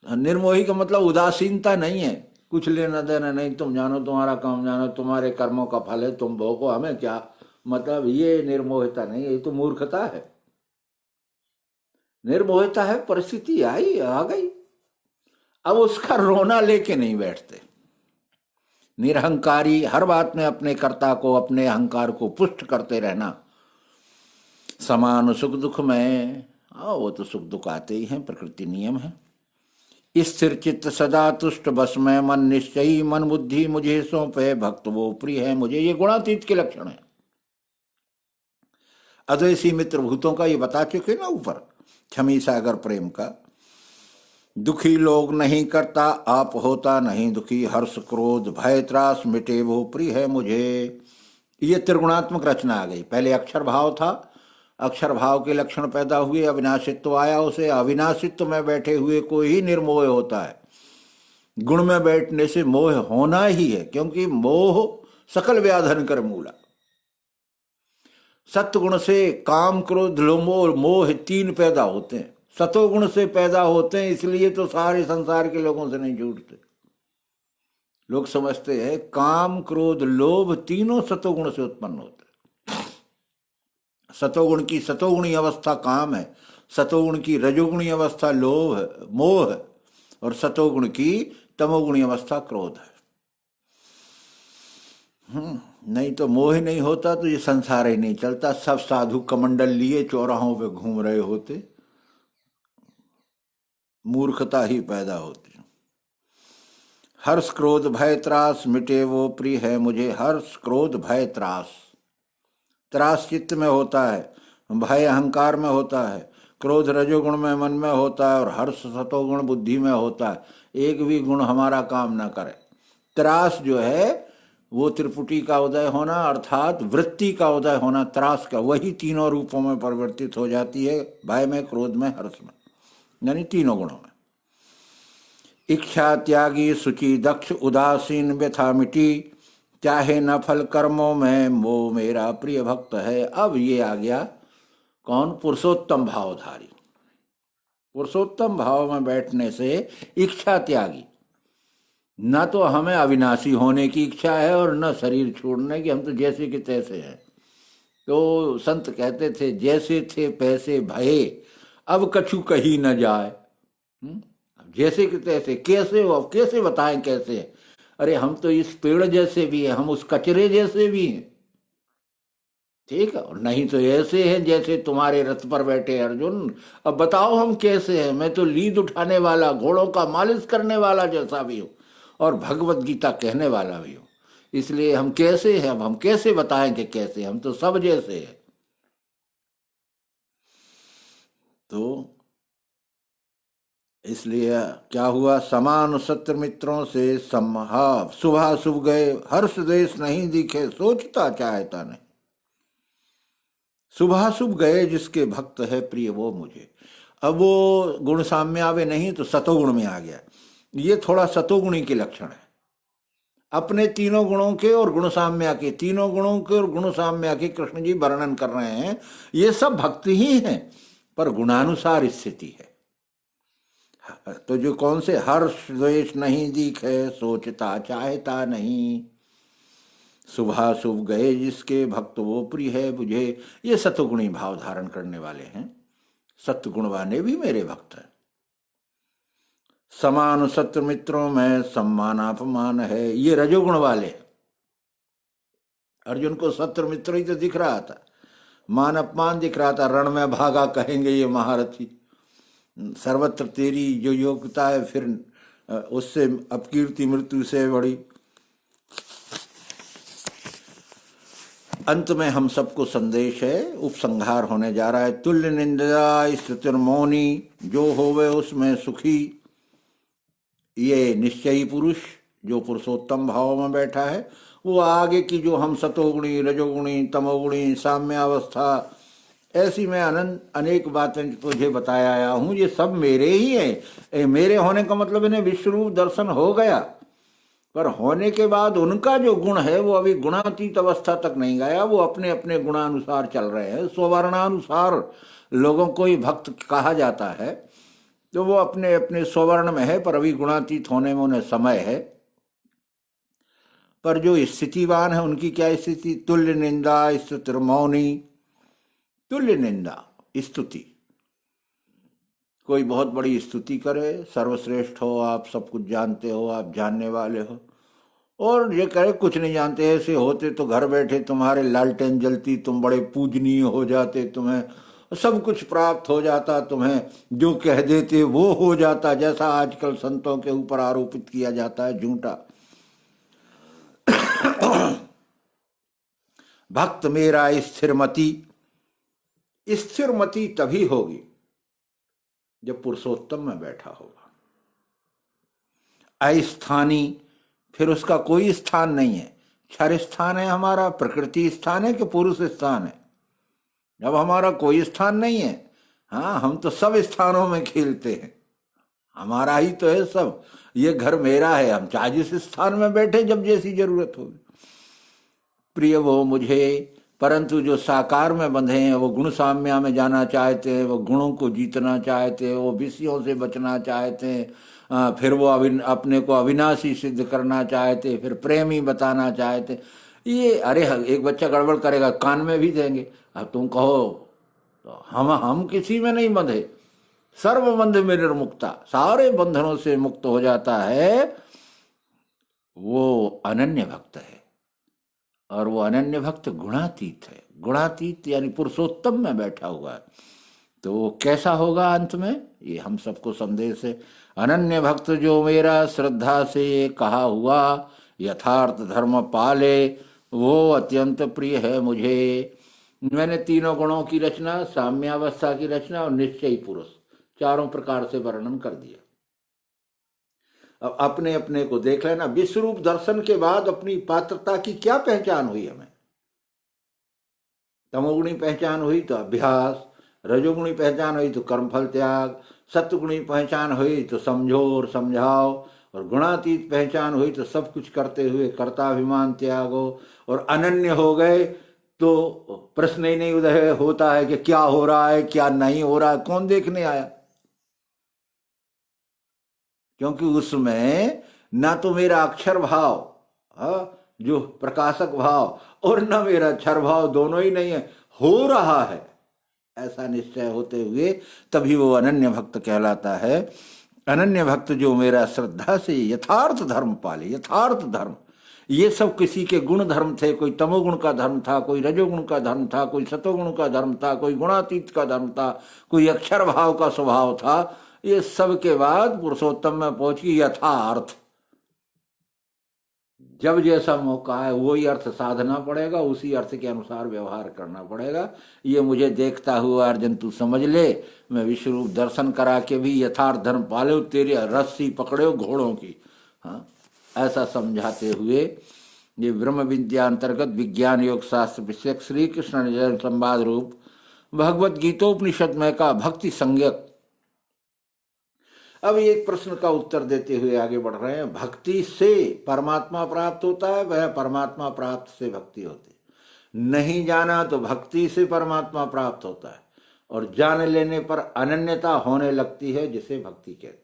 निर्मोही का मतलब उदासीनता नहीं है, कुछ लेना देना नहीं, तुम जानो तुम्हारा काम जानो, तुम्हारे कर्मों का फल है, तुम भोगो, हमें क्या मतलब, ये निर्मोहिता नहीं है, ये तो मूर्खता है। निर्मोहिता है परिस्थिति आई आ गई, अब उसका रोना लेके नहीं बैठते। निरहंकारी, हर बात में अपने कर्ता को, अपने अहंकार को पुष्ट करते रहना। समान सुख दुख में, वो तो सुख दुख आते ही हैं, प्रकृति नियम है। स्थिर चित्त सदा तुष्ट बस में, मन निश्चयी मन बुद्धि मुझे सौंपे, भक्त वो प्रिय है मुझे, ये गुणातीत के लक्षण है। अद्वैसी मित्र भूतों का ये बता चुके ना ऊपर, क्षमी सागर प्रेम का। दुखी लोग नहीं करता आप होता नहीं दुखी, हर्ष क्रोध भय त्रास मिटे वो प्रिय है मुझे। ये त्रिगुणात्मक रचना आ गई। पहले अक्षर भाव था, अक्षर भाव के लक्षण पैदा हुए, अविनाशित्व आया उसे, अविनाशित्व में बैठे हुए को ही निर्मोह होता है। गुण में बैठने से मोह होना ही है, क्योंकि मोह सकल व्याधन कर मूला। सत्वगुण से काम क्रोध लोभ और मोह तीन पैदा होते हैं, सतोगुण से पैदा होते हैं, इसलिए तो सारे संसार के लोगों से नहीं जुड़ते। लोग समझते हैं काम क्रोध लोभ तीनों सतोगुण से उत्पन्न होते हैं। सतोगुण की सतोगुणी अवस्था काम है, सतोगुण की रजोगुणी अवस्था लोभ मोह, और सतोगुण की तमोगुणी अवस्था क्रोध है। नहीं तो मोह नहीं होता तो ये संसार ही नहीं चलता। सब साधु कमंडल लिए चौराहों पे घूम रहे होते, मूर्खता ही पैदा होती। हर्ष क्रोध भय त्रास मिटे वो प्रिय है मुझे, हर्ष क्रोध भय त्रास। त्रास चित्त में होता है, भय अहंकार में होता है, क्रोध रजोगुण में मन में होता है, और हर्ष सतोगुण बुद्धि में होता है। एक भी गुण हमारा काम ना करे। त्रास जो है वो त्रिपुटी का उदय होना, अर्थात वृत्ति का उदय होना, त्रास का, वही तीनों रूपों में परिवर्तित हो जाती है, भय में क्रोध में हर्ष में, यानी तीनों गुणों में। इच्छा त्यागी सुचि दक्ष उदासीन व्यथा मिटी, चाहे न फल कर्मों में वो मेरा प्रिय भक्त है। अब ये आ गया कौन? पुरुषोत्तम भावधारी। पुरुषोत्तम भाव में बैठने से इच्छा त्यागी, न तो हमें अविनाशी होने की इच्छा है और न शरीर छोड़ने की, हम तो जैसे कि तैसे हैं। तो संत कहते थे जैसे थे पैसे भये, अब कछु कही न जाए। जैसे कि तैसे, कैसे हो, अब कैसे बताएं कैसे? अरे हम तो इस पेड़ जैसे भी हैं, हम उस कचरे जैसे भी हैं, ठीक है, और नहीं तो ऐसे हैं जैसे तुम्हारे रथ पर बैठे अर्जुन। अब बताओ हम कैसे हैं? मैं तो लीद उठाने वाला, घोड़ों का मालिश करने वाला जैसा भी हूं, और भगवत गीता कहने वाला भी हूं। इसलिए हम कैसे हैं, अब हम कैसे बताएं कि कैसे? हम तो सब जैसे हैं। तो इसलिए क्या हुआ? समान सत्र मित्रों से समहा, शुभाशुभ गए, हर्ष द्वेष नहीं दिखे, सोचता चाहता नहीं। शुभाशुभ गए, जिसके भक्त है प्रिय वो मुझे। अब वो गुण साम्य आवे नहीं तो सतोगुण में आ गया। ये थोड़ा सतोगुणी के लक्षण है। अपने तीनों गुणों के और गुण साम्य के, तीनों गुणों के और गुण साम्य के कृष्ण जी वर्णन कर रहे हैं। ये सब भक्त ही हैं, पर गुणानुसार स्थिति है। तो जो कौन से हर्ष द्वेष नहीं दिखे, सोचता चाहता नहीं, शुभाशुभ गए, जिसके भक्त वो प्रिय है मुझे, ये सतगुणी भाव धारण करने वाले हैं। सत्गुण वाले भी मेरे भक्त हैं। समान सत्र मित्रों में सम्मान अपमान है, ये रजोगुण वाले हैं। अर्जुन को सत्र मित्र ही तो दिख रहा था, मान अपमान दिख रहा था। रण में भागा कहेंगे ये महारथी, सर्वत्र तेरी जो योग्यता है, फिर उससे अपकीर्ति मृत्यु से बड़ी। अंत में हम सबको संदेश है, उपसंहार होने जा रहा है। तुल्य निंदा स्तुतिर्मौनी, जो होवे उसमें सुखी। ये निश्चयी पुरुष जो पुरुषोत्तम भाव में बैठा है, वो आगे की जो हम सतोगुणी रजोगुणी तमोगुणी साम्यावस्था, ऐसी मैं अनेक बातें तुझे बताया आया हूं, ये सब मेरे ही हैं। मेरे होने का मतलब इन्हें विश्वरूप दर्शन हो गया, पर होने के बाद उनका जो गुण है वो अभी गुणातीत अवस्था तक नहीं गया। वो अपने अपने गुणानुसार चल रहे हैं, स्ववर्णानुसार लोगों को ही भक्त कहा जाता है, तो वो अपने अपने स्वर्ण में है, पर अभी गुणातीत होने में उन्हें समय है। पर जो स्थितिवान है उनकी क्या स्थिति? तुल्य निंदा स्तुति मौनी। तुल्य निंदा स्तुति, कोई बहुत बड़ी स्तुति करे, सर्वश्रेष्ठ हो, आप सब कुछ जानते हो, आप जानने वाले हो, और ये करे कुछ नहीं जानते, ऐसे होते तो घर बैठे तुम्हारे लालटेन जलती, तुम बड़े पूजनीय हो जाते, तुम्हें सब कुछ प्राप्त हो जाता, तुम्हें जो कह देते वो हो जाता, जैसा आजकल संतों के ऊपर आरोपित किया जाता है झूठा। भक्त मेरा स्थिरमति, स्थिरमति तभी होगी जब पुरुषोत्तम में बैठा होगा। अस्थानी, फिर उसका कोई स्थान नहीं है। क्षर स्थान है हमारा, प्रकृति स्थान है कि पुरुष स्थान है? अब हमारा कोई स्थान नहीं है। हाँ, हम तो सब स्थानों में खेलते हैं, हमारा ही तो है सब। ये घर मेरा है, हम चाहे जिस स्थान में बैठे जब जैसी जरूरत होगी। प्रिय वो मुझे, परंतु जो साकार में बंधे हैं, वो गुण साम्या में जाना चाहते हैं, वो गुणों को जीतना चाहते हैं, वो विषयों से बचना चाहते हैं, फिर वो अपने को अविनाशी सिद्ध करना चाहते, फिर प्रेमी बताना चाहते। ये अरे एक बच्चा गड़बड़ करेगा कान में भी देंगे। अब तुम कहो तो हम किसी में नहीं बंधे, सर्वबंध में निर्मुक्ता, सारे बंधनों से मुक्त हो जाता है, वो अनन्य भक्त है। और वो अनन्य भक्त गुणातीत है। गुणातीत यानी पुरुषोत्तम में बैठा हुआ है। तो वो कैसा होगा अंत में, ये हम सबको संदेश है। अनन्य भक्त जो मेरा श्रद्धा से कहा हुआ, यथार्थ धर्म पाले, वो अत्यंत प्रिय है मुझे। मैंने तीनों गुणों की रचना, साम्यावस्था की रचना और निश्चयी पुरुष, चारों प्रकार से वर्णन कर दिया। अब अपने अपने को देख लेना। विश्वरूप दर्शन के बाद अपनी पात्रता की क्या पहचान हुई हमें? तमोगुणी पहचान हुई तो अभ्यास, रजोगुणी पहचान हुई तो कर्मफल त्याग, सत्वगुणी पहचान हुई तो समझो और समझाओ, और गुणातीत पहचान हुई तो सब कुछ करते हुए कर्ताभिमान त्यागो, और अनन्य हो गए तो प्रश्न ही नहीं उदय होता है कि क्या हो रहा है क्या नहीं हो रहा है, कौन देखने आया। क्योंकि उसमें ना तो मेरा अक्षर भाव, जो प्रकाशक भाव, और ना मेरा अक्षर भाव, दोनों ही नहीं है, हो रहा है। ऐसा निश्चय होते हुए तभी वो अनन्य भक्त कहलाता है। अनन्य भक्त जो मेरा श्रद्धा से यथार्थ धर्म पाले। यथार्थ धर्म, ये सब किसी के गुण धर्म थे। कोई तमोगुण का धर्म था, कोई रजोगुण का धर्म था, कोई सतोगुण का धर्म था, कोई गुणातीत का धर्म था, कोई अक्षर भाव का स्वभाव था। ये सब के बाद पुरुषोत्तम में पहुंची यथार्थ। जब जैसा मौका है वही अर्थ साधना पड़ेगा, उसी अर्थ के अनुसार व्यवहार करना पड़ेगा। ये मुझे देखता हुआ अर्जुन तू समझ ले, मैं विश्वरूप दर्शन करा के भी यथार्थ धर्म पाले, तेरी रस्सी पकड़े घोड़ों की। हाँ, ऐसा समझाते हुए ये ब्रह्म विद्या अंतर्गत विज्ञान योग शास्त्र विषयक श्री कृष्ण निजन संवाद रूप भगवत गीतोपनिषद में का भक्ति संज्ञक। अब एक प्रश्न का उत्तर देते हुए आगे बढ़ रहे हैं। भक्ति से परमात्मा प्राप्त होता है, वह परमात्मा प्राप्त से भक्ति होती है। नहीं जाना तो भक्ति से परमात्मा प्राप्त होता है, और जान लेने पर अनन्यता होने लगती है, जिसे भक्ति कहते हैं।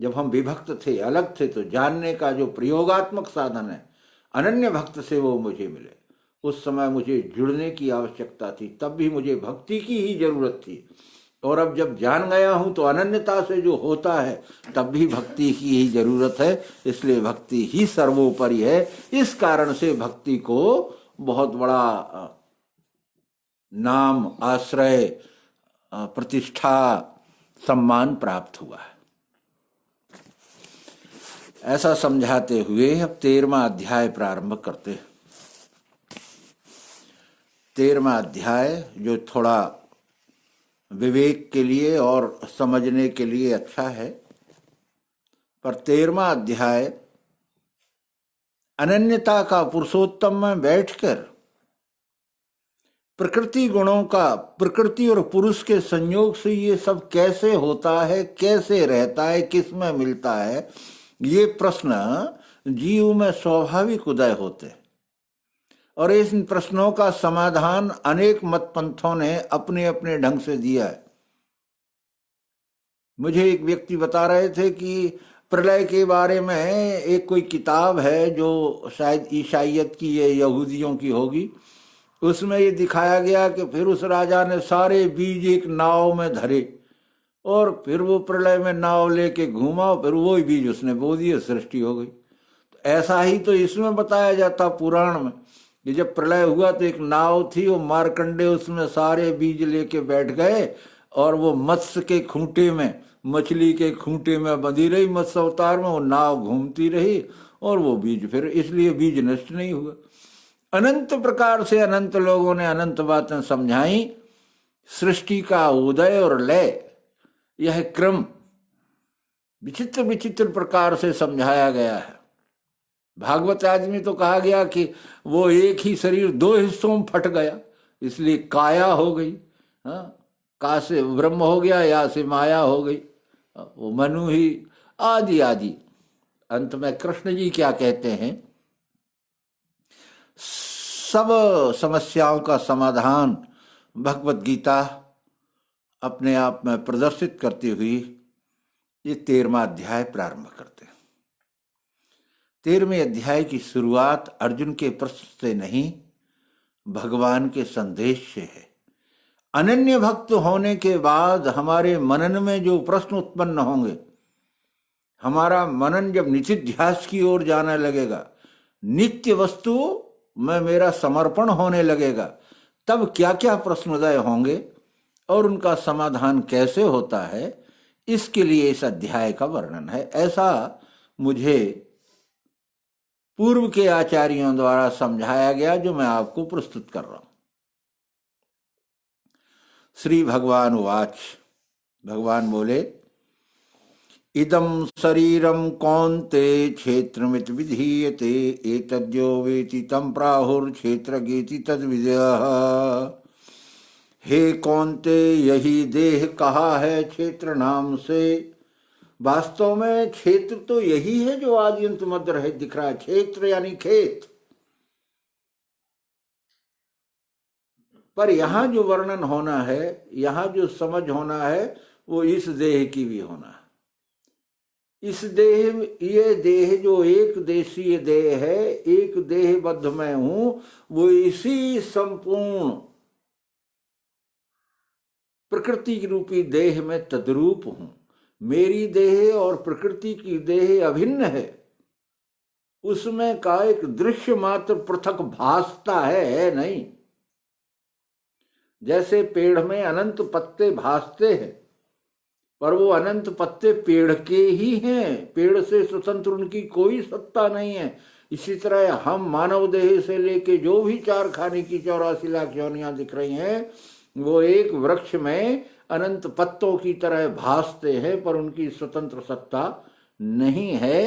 जब हम विभक्त थे, अलग थे, तो जानने का जो प्रयोगात्मक साधन है, अनन्य भक्त से वो मुझे मिले। उस समय मुझे जुड़ने की आवश्यकता थी, तब भी मुझे भक्ति की ही जरूरत थी। और अब जब जान गया हूं तो अनन्यता से जो होता है तब भी भक्ति की ही जरूरत है। इसलिए भक्ति ही सर्वोपरि है। इस कारण से भक्ति को बहुत बड़ा नाम, आश्रय, प्रतिष्ठा, सम्मान प्राप्त हुआ है। ऐसा समझाते हुए अब 13वां अध्याय प्रारंभ करते हैं। 13वां अध्याय जो थोड़ा विवेक के लिए और समझने के लिए अच्छा है, पर 13वां अध्याय अनन्यता का, पुरुषोत्तम में बैठकर प्रकृति गुणों का, प्रकृति और पुरुष के संयोग से ये सब कैसे होता है, कैसे रहता है, किस में मिलता है, ये प्रश्न जीव में स्वाभाविक उदय होते हैं। और इन प्रश्नों का समाधान अनेक मतपंथों ने अपने अपने ढंग से दिया है। मुझे एक व्यक्ति बता रहे थे कि प्रलय के बारे में एक कोई किताब है जो शायद ईसाइयत की या यहूदियों की होगी, उसमें ये दिखाया गया कि फिर उस राजा ने सारे बीज एक नाव में धरे और फिर वो प्रलय में नाव लेके घूमा, फिर वही बीज उसने बो दिए, सृष्टि हो गई। तो ऐसा ही तो इसमें बताया जाता पुराण में कि जब प्रलय हुआ तो एक नाव थी, वो मारकंडे उसमें सारे बीज लेके बैठ गए और वो मत्स्य के खूंटे में, मछली के खूंटे में बंधी रही, मत्स्य अवतार में वो नाव घूमती रही और वो बीज फिर, इसलिए बीज नष्ट नहीं हुआ। अनंत प्रकार से अनंत लोगों ने अनंत बातें समझाई। सृष्टि का उदय और लय, यह क्रम विचित्र विचित्र प्रकार से समझाया गया है। भागवत आदि में तो कहा गया कि वो एक ही शरीर दो हिस्सों में फट गया, इसलिए काया हो गई। हाँ, का से ब्रह्म हो गया, या से माया हो गई, वो मनु ही, आदि आदि। अंत में कृष्ण जी क्या कहते हैं, सब समस्याओं का समाधान भगवत गीता अपने आप में प्रदर्शित करती हुई ये 13वां अध्याय प्रारंभ करते हैं। 13वें अध्याय की शुरुआत अर्जुन के प्रश्न से नहीं, भगवान के संदेश से है। अनन्य भक्त होने के बाद हमारे मनन में जो प्रश्न उत्पन्न होंगे, हमारा मनन जब निचिध्यास की ओर जाने लगेगा, नित्य वस्तु में मेरा समर्पण होने लगेगा, तब क्या क्या प्रश्नोदय होंगे और उनका समाधान कैसे होता है, इसके लिए इस अध्याय का वर्णन है। ऐसा मुझे पूर्व के आचार्यों द्वारा समझाया गया, जो मैं आपको प्रस्तुत कर रहा हूं। श्री भगवान उवाच, भगवान बोले, इदं शरीरं कौन्ते क्षेत्रमिति विधीयते, एतद्यो वेति तं प्राहुर्क्षेत्रज्ञेति तद्विदः। हे कौन्ते, यही देह कहा है क्षेत्र नाम से। वास्तव में क्षेत्र तो यही है जो आदि अंत मध्य रहित दिख रहा है। क्षेत्र यानी खेत, पर यहां जो वर्णन होना है, यहां जो समझ होना है, वो इस देह की भी होना है। इस देह, ये देह जो एक देशीय देह है, एक देहबद्ध मैं हूं, वो इसी संपूर्ण प्रकृति रूपी देह में तद्रूप हूं। मेरी देह और प्रकृति की देह अभिन्न है, उसमें का एक दृश्य मात्र पृथक भासता है नहीं। जैसे पेड़ में अनंत पत्ते भासते हैं, पर वो अनंत पत्ते पेड़ के ही हैं, पेड़ से स्वतंत्र उनकी कोई सत्ता नहीं है। इसी तरह हम मानव देह से लेके जो भी 4 खाने की 84 लाख योनियां दिख रही हैं, वो एक वृक्ष में अनंत पत्तों की तरह भासते हैं, पर उनकी स्वतंत्र सत्ता नहीं है।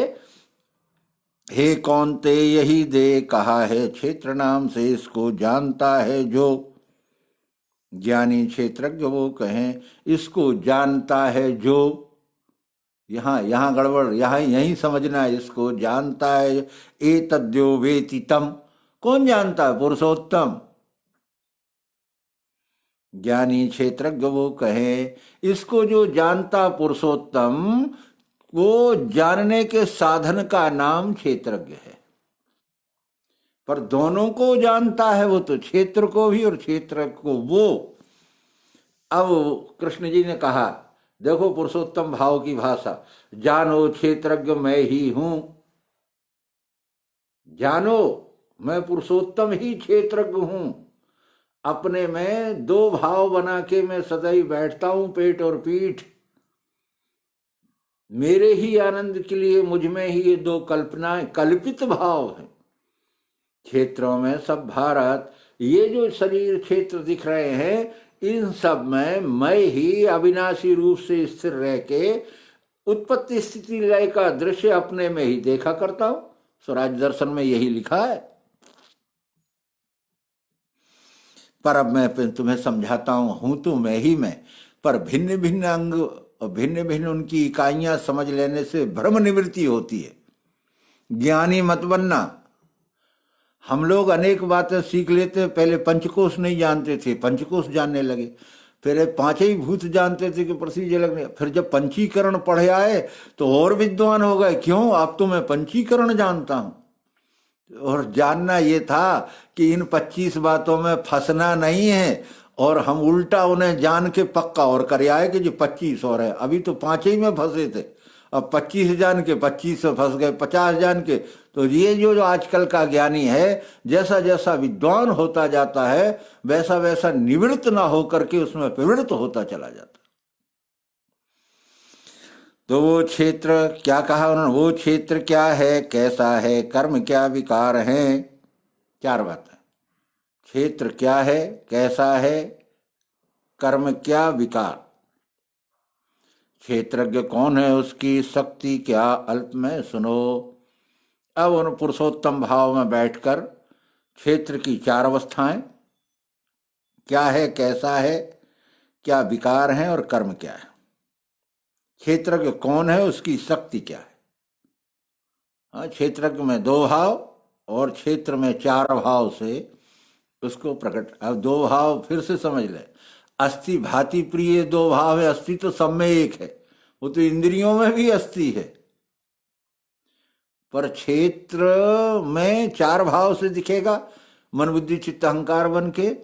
हे कौन्ते, यही देह कहा है क्षेत्र नाम से, इसको जानता है जो ज्ञानी क्षेत्रज्ञ वो कहें, इसको जानता है जो, यहाँ गड़बड़, यहाँ यही समझना है, इसको जानता है। एतद्यो वेति तम, कौन जानता है? पुरुषोत्तम। ज्ञानी क्षेत्रज्ञ वो कहें, इसको जो जानता पुरुषोत्तम, वो जानने के साधन का नाम क्षेत्रज्ञ है। पर दोनों को जानता है वो, तो क्षेत्र को भी और क्षेत्र को वो। अब कृष्ण जी ने कहा, देखो पुरुषोत्तम भाव की भाषा, जानो क्षेत्रज्ञ मैं ही हूं। जानो, मैं पुरुषोत्तम ही क्षेत्रज्ञ हूं। अपने में 2 भाव बना के मैं सदैव बैठता हूं, पेट और पीठ। मेरे ही आनंद के लिए मुझ में ही ये 2 कल्पनाएं, कल्पित भाव हैं। क्षेत्रों में सब भारत, ये जो शरीर क्षेत्र दिख रहे हैं, इन सब में मैं ही अविनाशी रूप से स्थिर रह के उत्पत्ति स्थिति लय का दृश्य अपने में ही देखा करता हूं। स्वराज दर्शन में यही लिखा है। पर अब मैं तुम्हें समझाता हूं तो मैं ही मैं, पर भिन्न भिन्न अंग और भिन्न भिन्न उनकी इकाइयां समझ लेने से भ्रम निवृत्ति होती है। ज्ञानी मत बनना, हम लोग अनेक बातें सीख लेते, पहले पंचकोश नहीं जानते थे, पंचकोश जानने लगे, फिर ये पांच ही भूत जानते थे कि पृथ्वी जल अग्नि, फिर जब पंचीकरण पढ़े आए तो और विद्वान हो गए, क्यों, अब तो मैं पंचीकरण जानता हूं। और जानना ये था कि इन 25 बातों में फंसना नहीं है, और हम उल्टा उन्हें जान के पक्का और कर आए कि जो 25 और है, अभी तो पांच ही में फंसे थे, अब 25 जान के 25 में फंस गए, 50 जान के। तो ये जो आजकल का ज्ञानी है, जैसा जैसा विद्वान होता जाता है वैसा वैसा निवृत्त ना होकर के उसमें प्रवृत्त होता चला जाता। तो वो क्षेत्र क्या कहा उन्होंने, वो क्षेत्र क्या है, कैसा है, कर्म क्या विकार है, चार बातें। क्षेत्र क्या है, कैसा है, कर्म क्या विकार, क्षेत्रज्ञ कौन है, उसकी शक्ति क्या, अल्प में सुनो। अब उन पुरुषोत्तम भाव में बैठकर क्षेत्र की चार अवस्थाएं, क्या है, कैसा है, क्या विकार है और कर्म क्या है। क्षेत्रज्ञ कौन है, उसकी शक्ति क्या है। क्षेत्रज्ञ में दो भाव और क्षेत्र में चार भाव से उसको प्रकट। अब दो भाव फिर से समझ ले, अस्थि भाति प्रिय दो भाव है, अस्थि तो सब में एक है, वो तो इंद्रियों में भी अस्थि है, पर क्षेत्र में चार भाव से दिखेगा, मन बुद्धि चित्त अहंकार बन के,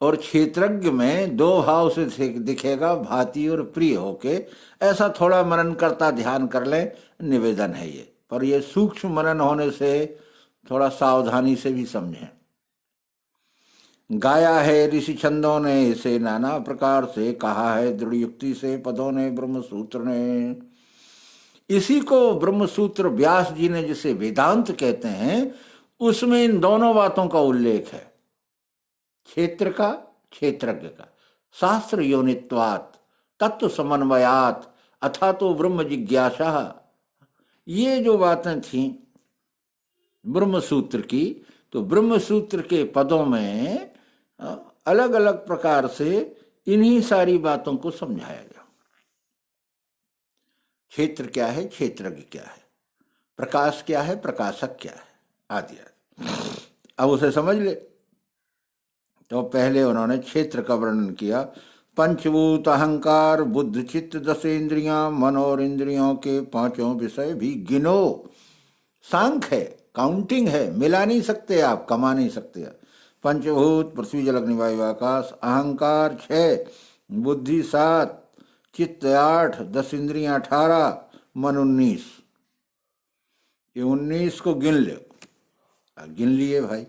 और क्षेत्रज्ञ में दो भाव से दिखेगा, भाति और प्रिय होके। ऐसा थोड़ा मनन करता ध्यान कर ले, निवेदन है ये, पर ये सूक्ष्म मनन होने से थोड़ा सावधानी से भी समझें। गाया है ऋषि छंदों ने इसे नाना प्रकार से, कहा है दृढ़ युक्ति से पदों ने ब्रह्म सूत्र ने। इसी को ब्रह्म सूत्र व्यास जी ने जिसे वेदांत कहते हैं, उसमें इन दोनों बातों का उल्लेख है, क्षेत्र का, क्षेत्रज्ञ का। शास्त्र योनित्वात् तत्व समन्वयात अथा तो ब्रह्म जिज्ञासा, ये जो बातें थी ब्रह्म सूत्र की, तो ब्रह्म सूत्र के पदों में अलग अलग प्रकार से इन्हीं सारी बातों को समझाया गया। क्षेत्र क्या है, क्षेत्रज्ञ क्या है, प्रकाश क्या है, प्रकाशक क्या है, आदि आदि। अब उसे समझ ले। तो पहले उन्होंने क्षेत्र का वर्णन किया, पंचभूत अहंकार बुद्ध चित्त दस इंद्रियां, मन और इंद्रियों के पांचों विषय भी गिनो। सांख है, काउंटिंग है, मिला नहीं सकते आप, कमा नहीं सकते आप। पंचभूत पृथ्वी जल अग्नि वायु आकाश, अहंकार 6, बुद्धि 7, चित्त 8, 10 इंद्रियां 18, मन 19। ये 19 को गिन ले, गिन लिए भाई,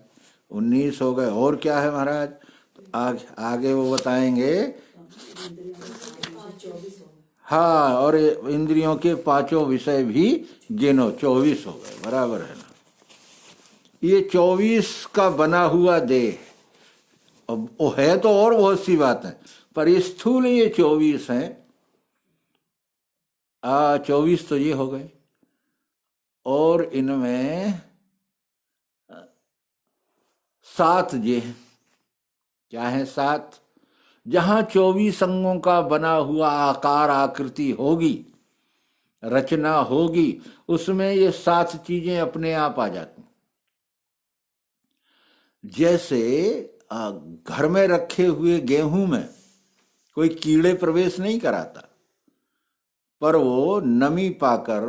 19 हो गए। और क्या है महाराज, तो आगे वो बताएंगे। हाँ, और इंद्रियों के पांचों विषय भी गिनो, 24 हो गए, बराबर है ना। ये 24 का बना हुआ देह, अब वो है तो और बहुत सी बात है, पर स्थूल ये 24 हैं। 24 तो ये हो गए, और इनमें 7 ये हैं। क्या है 7, जहां 24 अंगों का बना हुआ आकार आकृति होगी, रचना होगी, उसमें ये 7 चीजें अपने आप आ जाती। जैसे घर में रखे हुए गेहूं में कोई कीड़े प्रवेश नहीं कराता, पर वो नमी पाकर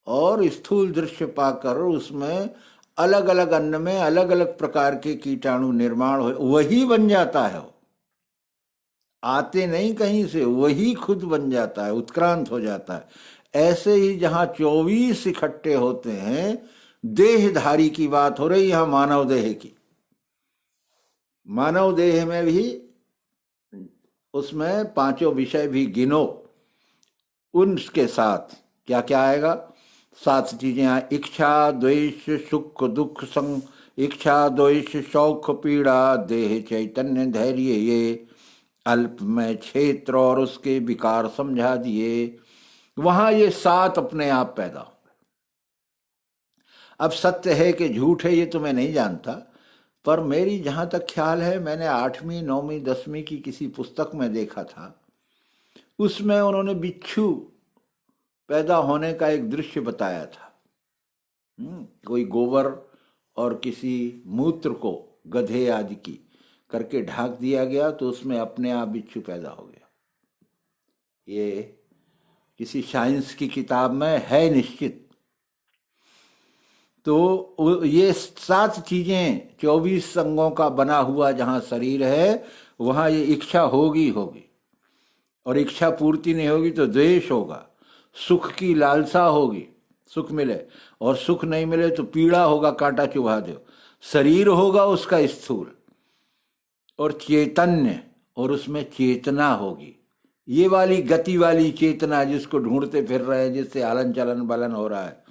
और स्थूल दृश्य पाकर उसमें अलग अलग अन्न में अलग अलग प्रकार के कीटाणु निर्माण हो, वही बन जाता है। वो आते नहीं कहीं से, वही खुद बन जाता है, उत्क्रांत हो जाता है। ऐसे ही जहां 24 इकट्ठे होते हैं, देहधारी की बात हो रही, यहां मानव देह की। मानव देह में भी उसमें पांचों विषय भी गिनो, उनके साथ क्या क्या आएगा, 7 चीजें। इच्छा द्वेष सुख दुख संग, इच्छा द्वेष शौक पीड़ा देह चैतन्य धैर्य, ये अल्प में क्षेत्र और उसके विकार समझा दिए। वहां ये 7 अपने आप पैदा हो। अब सत्य है कि झूठ है ये तो मैं नहीं जानता, पर मेरी जहां तक ख्याल है, मैंने 8वीं 9वीं 10वीं की किसी पुस्तक में देखा था, उसमें उन्होंने बिच्छू पैदा होने का एक दृश्य बताया था। कोई गोबर और किसी मूत्र को गधे आदि की करके ढाक दिया गया तो उसमें अपने आप बिच्छू पैदा हो गया। ये किसी साइंस की किताब में है निश्चित। तो ये 7 चीजें 24 अंगों का बना हुआ जहां शरीर है वहां ये इच्छा होगी होगी, और इच्छा पूर्ति नहीं होगी तो द्वेष होगा, सुख की लालसा होगी, सुख मिले, और सुख नहीं मिले तो पीड़ा होगा, कांटा चुभा दो। शरीर होगा उसका स्थूल, और चैतन्य, और उसमें चेतना होगी, ये वाली गति वाली चेतना जिसको ढूंढते फिर रहे हैं, जिससे हलन चलन बलन हो रहा है,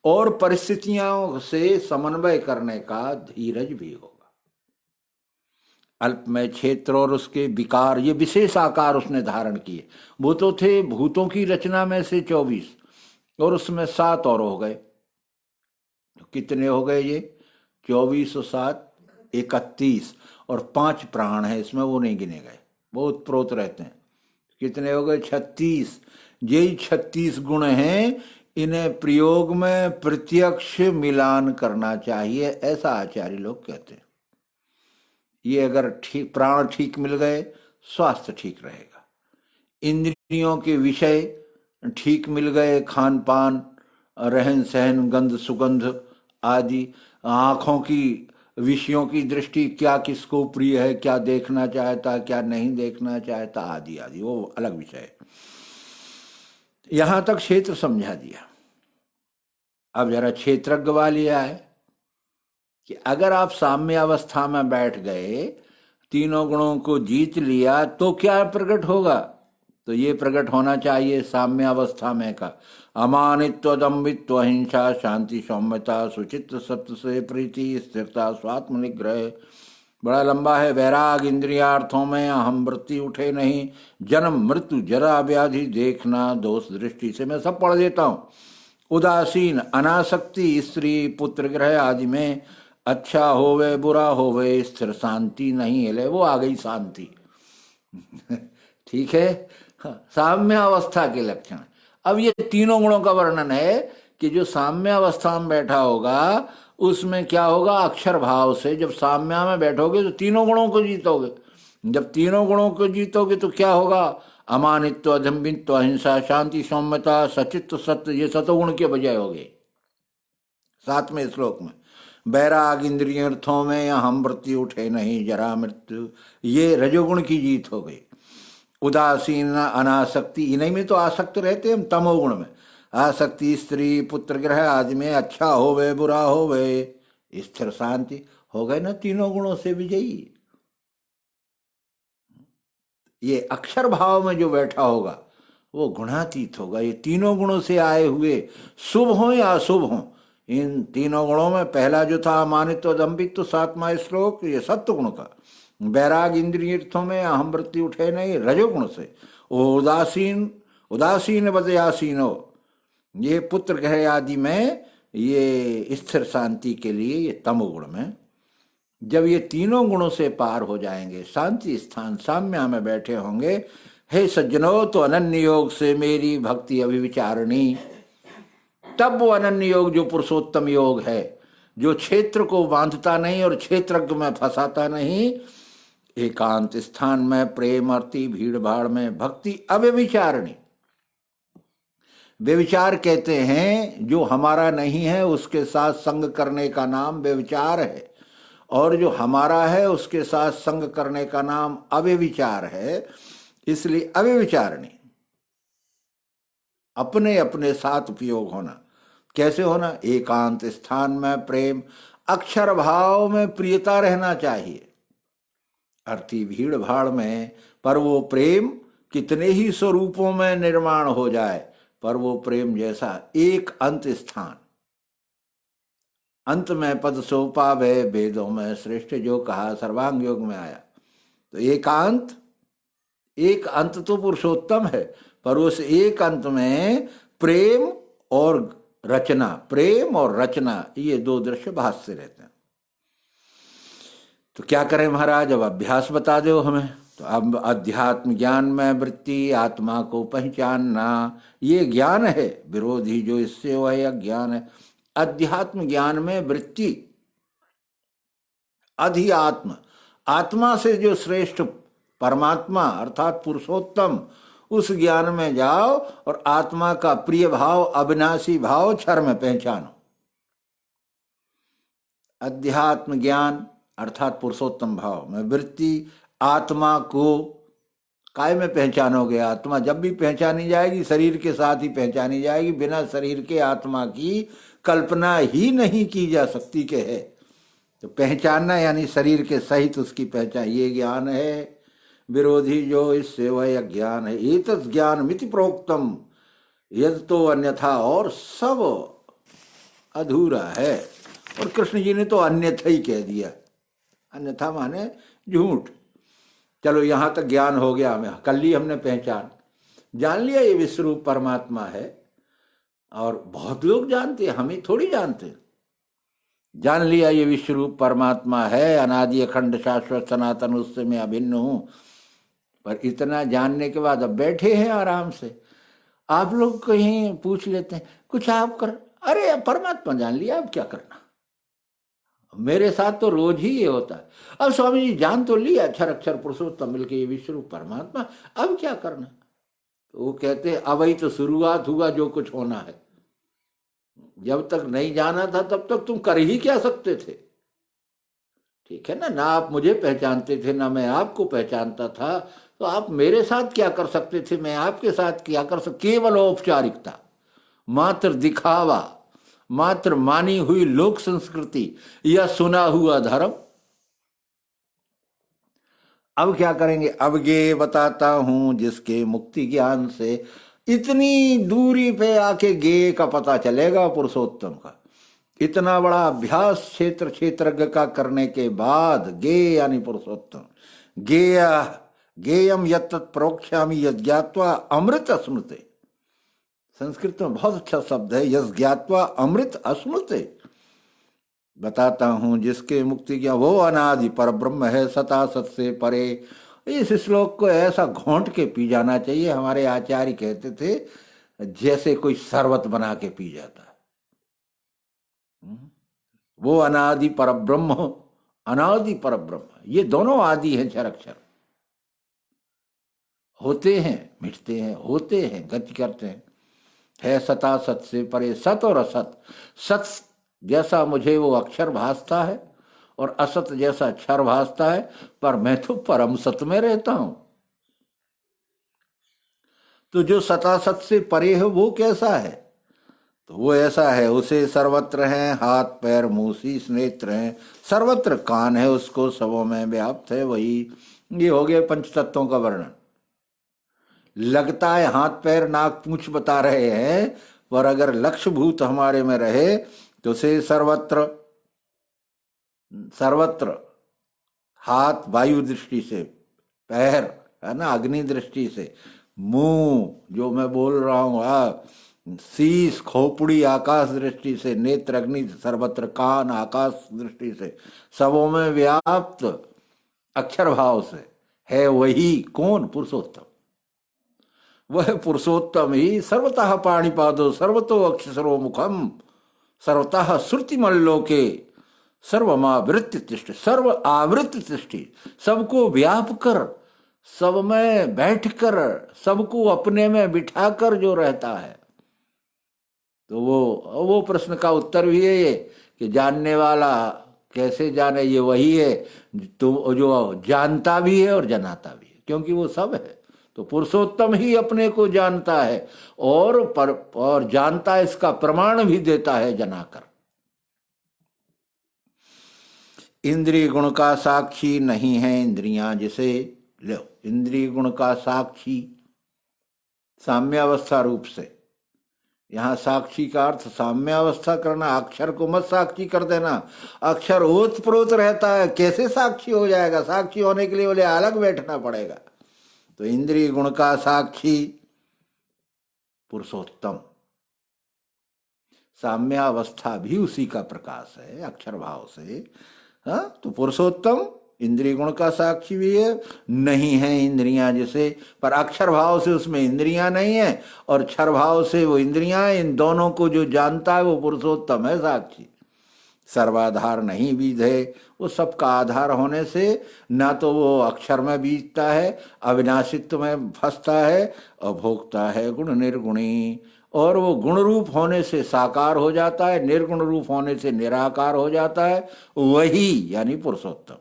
और परिस्थितियों से समन्वय करने का धीरज भी होगा। अल्पमय क्षेत्र और उसके विकार, ये विशेष आकार उसने धारण किए। वो तो थे भूतों की रचना में से 24, और उसमें 7 और हो गए। तो कितने हो गए ये? 24 और 7 31, और 5 प्राण है इसमें, वो नहीं गिने गए, बहुत प्रोत रहते हैं। कितने हो गए? 36। यही 36 गुण हैं, इन्हें प्रयोग में प्रत्यक्ष मिलान करना चाहिए, ऐसा आचार्य लोग कहते हैं। ये अगर ठीक प्राण ठीक मिल गए, स्वास्थ्य ठीक रहेगा। इंद्रियों के विषय ठीक मिल गए, खान पान, रहन सहन, गंध सुगंध आदि, आँखों की विषयों की दृष्टि, क्या किसको प्रिय है, क्या देखना चाहता, क्या नहीं देखना चाहता, आदि आदि, वो अलग विषय है। यहां तक क्षेत्र समझा दिया। अब जरा क्षेत्रज्ञ वाली है कि अगर आप साम्य अवस्था में बैठ गए, तीनों गुणों को जीत लिया, तो क्या प्रकट होगा? तो ये प्रकट होना चाहिए साम्य अवस्था में का अमानित्व, दम्भित्व, अहिंसा, शांति, सौम्यता, सुचित्त, सत्य से प्रीति, स्थिरता, स्वात्म निग्रह। बड़ा लंबा है। वैराग, इंद्रियार्थों में अहम वृत्ति उठे नहीं, जन्म मृत्यु जरा व्याधि देखना दोष दृष्टि से। मैं सब पढ़ देता हूँ। उदासीन, अनासक्ति, स्त्री पुत्र ग्रह आदि में, अच्छा होवे बुरा होवे, स्थिर शांति नहीं हिले, वो आ गई शांति। ठीक है, साम्य अवस्था के लक्षण। अब ये तीनों गुणों का वर्णन है कि जो साम्य अवस्था में बैठा होगा उसमें क्या होगा? अक्षर भाव से जब साम्य में बैठोगे तो तीनों गुणों को जीतोगे। जब तीनों गुणों को जीतोगे तो क्या होगा? अमानित्व, अदम्भित्व, अहिंसा, शांति, सौम्यता, सचित्त, सत्य, ये सतोगुण के बजाय हो गए 7वें श्लोक में। बैराग, इंद्रियर्थों में अहम वृत्ति उठे नहीं, जरा मृत्यु, ये रजोगुण की जीत हो गई। उदासीन, अनासक्ति, इन्हीं में तो आसक्त रहते हम, तमोगुण में। आसक्ति, स्त्री पुत्र ग्रह आदि में, अच्छा होवे बुरा होवे, स्थिर शांति, हो गए ना तीनों गुणों से विजयी। ये अक्षर भाव में जो बैठा होगा वो गुणातीत होगा। ये तीनों गुणों से आए हुए, शुभ हो या अशुभ हो, इन तीनों गुणों में पहला जो था अमानित्व, दम्भित्व, 7वां श्लोक, ये सत्व गुण का। बैराग, इंद्रियर्थों में अहम वृत्ति उठे नहीं, रजोगुण से। उदासीन, उदासीन वदयासीनो, ये पुत्र ग्रह आदि में, ये स्थिर शांति के लिए ये तमोगुण में। जब ये तीनों गुणों से पार हो जाएंगे, शांति स्थान साम्य में बैठे होंगे, हे सज्जनों, तो अनन्य योग से मेरी भक्ति अभिविचारणी। तब वो अनन्य योग जो पुरुषोत्तम योग है, जो क्षेत्र को बांधता नहीं और क्षेत्रज्ञ में फंसाता नहीं, एकांत स्थान में प्रेम अति भीड़ भाड़ में भक्ति अव्यभिचारणी। व्यभिचार कहते हैं जो हमारा नहीं है उसके साथ संग करने का नाम व्यभिचार है, और जो हमारा है उसके साथ संग करने का नाम अव्यभिचार है। इसलिए अव्यभिचारणी, अपने अपने साथ उपयोग होना। कैसे होना? एकांत स्थान में प्रेम, अक्षर भाव में प्रियता रहना चाहिए, अर्थी भीड़ भाड़ में। पर वो प्रेम कितने ही स्वरूपों में निर्माण हो जाए, पर वो प्रेम जैसा एक अंत स्थान, अंत में पद सो पावे, वेदों में श्रेष्ठ जो कहा, सर्वांग योग में आया। तो एकांत, एक अंत तो पुरुषोत्तम है, पर उस एक अंत में प्रेम और रचना, प्रेम और रचना, ये 2 दृश्य भाष्य रहते हैं। तो क्या करें महाराज? अब अभ्यास बता दो हमें। तो अब अध्यात्म ज्ञान में वृत्ति, आत्मा को पहचानना, ये ज्ञान है। विरोधी जो इससे वह अज्ञान है। अध्यात्म ज्ञान में वृत्ति, अधिआत्म, आत्मा से जो श्रेष्ठ परमात्मा अर्थात पुरुषोत्तम, उस ज्ञान में जाओ और आत्मा का प्रिय भाव, अविनाशी भाव क्षर में पहचानो। अध्यात्म ज्ञान अर्थात पुरुषोत्तम भाव में वृत्ति, आत्मा को काय में पहचानोगे? आत्मा जब भी पहचानी जाएगी शरीर के साथ ही पहचानी जाएगी, बिना शरीर के आत्मा की कल्पना ही नहीं की जा सकती के है। तो पहचानना यानी शरीर के सहित उसकी पहचान, ये ज्ञान है। विरोधी जो इससे वह अज्ञान है। एतत् ज्ञान मिति प्रोक्तम यद तो अन्यथा, और सब अधूरा है। और कृष्ण जी ने तो अन्यथा ही कह दिया, अन्यथा माने झूठ। चलो यहाँ तक ज्ञान हो गया, हमें कर ली हमने पहचान, जान लिया ये विश्वरूप परमात्मा है। और बहुत लोग जानते हैं, हमें थोड़ी जानते। जान लिया ये विश्वरूप परमात्मा है, अनादि अखंड शाश्वत सनातन, उससे मैं अभिन्न हूं। पर इतना जानने के बाद अब बैठे हैं आराम से। आप लोग कहीं पूछ लेते हैं कुछ आप कर, अरे परमात्मा जान लिया, अब क्या करना? मेरे साथ तो रोज ही ये होता है। अब स्वामी जी जान तो लिया अक्षर अक्षर पुरुषोत्तम मिलके ये विश्वरूप परमात्मा, अब क्या करना? तो वो कहते हैं अब ही तो शुरुआत हुआ जो कुछ होना है। जब तक नहीं जाना था तब तक तुम कर ही क्या सकते थे? ठीक है ना, ना आप मुझे पहचानते थे ना मैं आपको पहचानता था, तो आप मेरे साथ क्या कर सकते थे, मैं आपके साथ क्या कर सकता? केवल औपचारिकता, मात्र दिखावा, मात्र मानी हुई लोक संस्कृति या सुना हुआ धर्म। अब क्या करेंगे? अब गे बताता हूं जिसके मुक्ति ज्ञान से, इतनी दूरी पे आके गे का पता चलेगा पुरुषोत्तम का। इतना बड़ा अभ्यास क्षेत्र क्षेत्रज्ञ का करने के बाद गे यानी पुरुषोत्तम। गेय गेयम यत् प्रोक्ष्यामि यज्ञात्वा अमृत अश्नुते। संस्कृत में बहुत अच्छा शब्द है, यस ज्ञात्वा अमृत अश्नुते। बताता हूं जिसके मुक्ति ज्ञान, वो अनादि पर ब्रह्म है, सता सत से परे। इस श्लोक को ऐसा घोंट के पी जाना चाहिए। हमारे आचार्य कहते थे जैसे कोई शरबत बना के पी जाता है। वो अनादि पर ब्रह्म, अनादि पर ब्रह्म, ये दोनों आदि हैं, क्षर अक्षर। होते हैं, मिटते हैं, होते हैं, गति करते हैं। है सता सत से परे, सत और असत। सत जैसा मुझे वो अक्षर भासता है और असत जैसा अक्षर भासता है, पर मैं तो परम सत में रहता हूं। तो जो सता सत से परे है वो कैसा है? तो वो ऐसा है, उसे सर्वत्र हैं हाथ पैर मुंह शीश नेत्र हैं, सर्वत्र कान है उसको, सबों में व्याप्त है वही। ये हो गया पंच तत्वों का वर्णन। लगता है हाथ पैर नाक पूंछ बता रहे हैं, पर अगर लक्ष्य भूत हमारे में रहे तो से सर्वत्र, सर्वत्र हाथ वायु दृष्टि से, पैर है ना अग्नि दृष्टि से, मुंह जो मैं बोल रहा हूं, शीश खोपड़ी आकाश दृष्टि से, नेत्र अग्नि, सर्वत्र कान आकाश दृष्टि से, सबों में व्याप्त अक्षर भाव से है वही कौन? पुरुषोत्तम। वह पुरुषोत्तम ही सर्वतः पाणिपादो सर्वतो अक्षरो मुखम सर्वतः श्रुतिमल्लोके सर्वमावृत्ति तिष्ठ, सर्व आवृत्ति तिष्ठि, सबको व्याप कर, सब में बैठकर, सबको अपने में बिठाकर जो रहता है। तो वो प्रश्न का उत्तर भी है ये कि जानने वाला कैसे जाने? ये वही है तो जो जानता भी है और जनाता भी है, क्योंकि वो सब है। तो पुरुषोत्तम ही अपने को जानता है और जानता है, इसका प्रमाण भी देता है जनाकर। इंद्रिय गुण का साक्षी नहीं है इंद्रियां जिसे, लो इंद्रिय गुण का साक्षी साम्यावस्था रूप से, यहां साक्षी का अर्थ साम्यावस्था करना। अक्षर को मत साक्षी कर देना, अक्षर ओत प्रोत रहता है, कैसे साक्षी हो जाएगा? साक्षी होने के लिए बोले अलग बैठना पड़ेगा। तो इंद्रिय गुण का साक्षी पुरुषोत्तम, साम्यावस्था भी उसी का प्रकाश है अक्षर भाव से। हाँ, तो पुरुषोत्तम इंद्रिय गुण का साक्षी भी है, नहीं है इंद्रियां जिसे, पर अक्षर भाव से उसमें इंद्रियां नहीं है और क्षर भाव से वो इंद्रियां, इन दोनों को जो जानता है वो पुरुषोत्तम है साक्षी। सर्वाधार नहीं बीजे। वो सबका आधार होने से ना तो वो अक्षर में बीजता है, अविनाशित्व में फंसता है, अभोक्ता है गुण निर्गुणी। और वो गुण रूप होने से साकार हो जाता है, निर्गुण रूप होने से निराकार हो जाता है, वही यानी पुरुषोत्तम।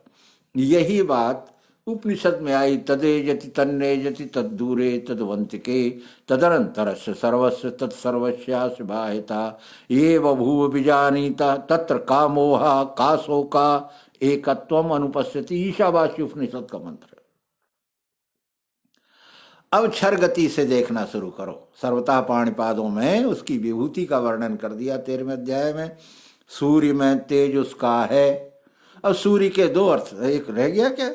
यही बात उपनिषद में आई, तदेजति तन्नेजति तद्दूरे तद्वंतिके तदनंतरस्य सर्वस्य तत्सर्वस्यास्य बाहिता ये बभूव बीजानीता तत्र का मोहा का शोका एकत्वम अनुपस्थिति। ईशावासी उपनिषद का मंत्र। अब क्षर गति से देखना शुरू करो। सर्वतः पाणिपादों में उसकी विभूति का वर्णन कर दिया 13वें अध्याय में। सूर्य में तेज उसका है। अब सूर्य के दो अर्थ, एक रह गया क्या,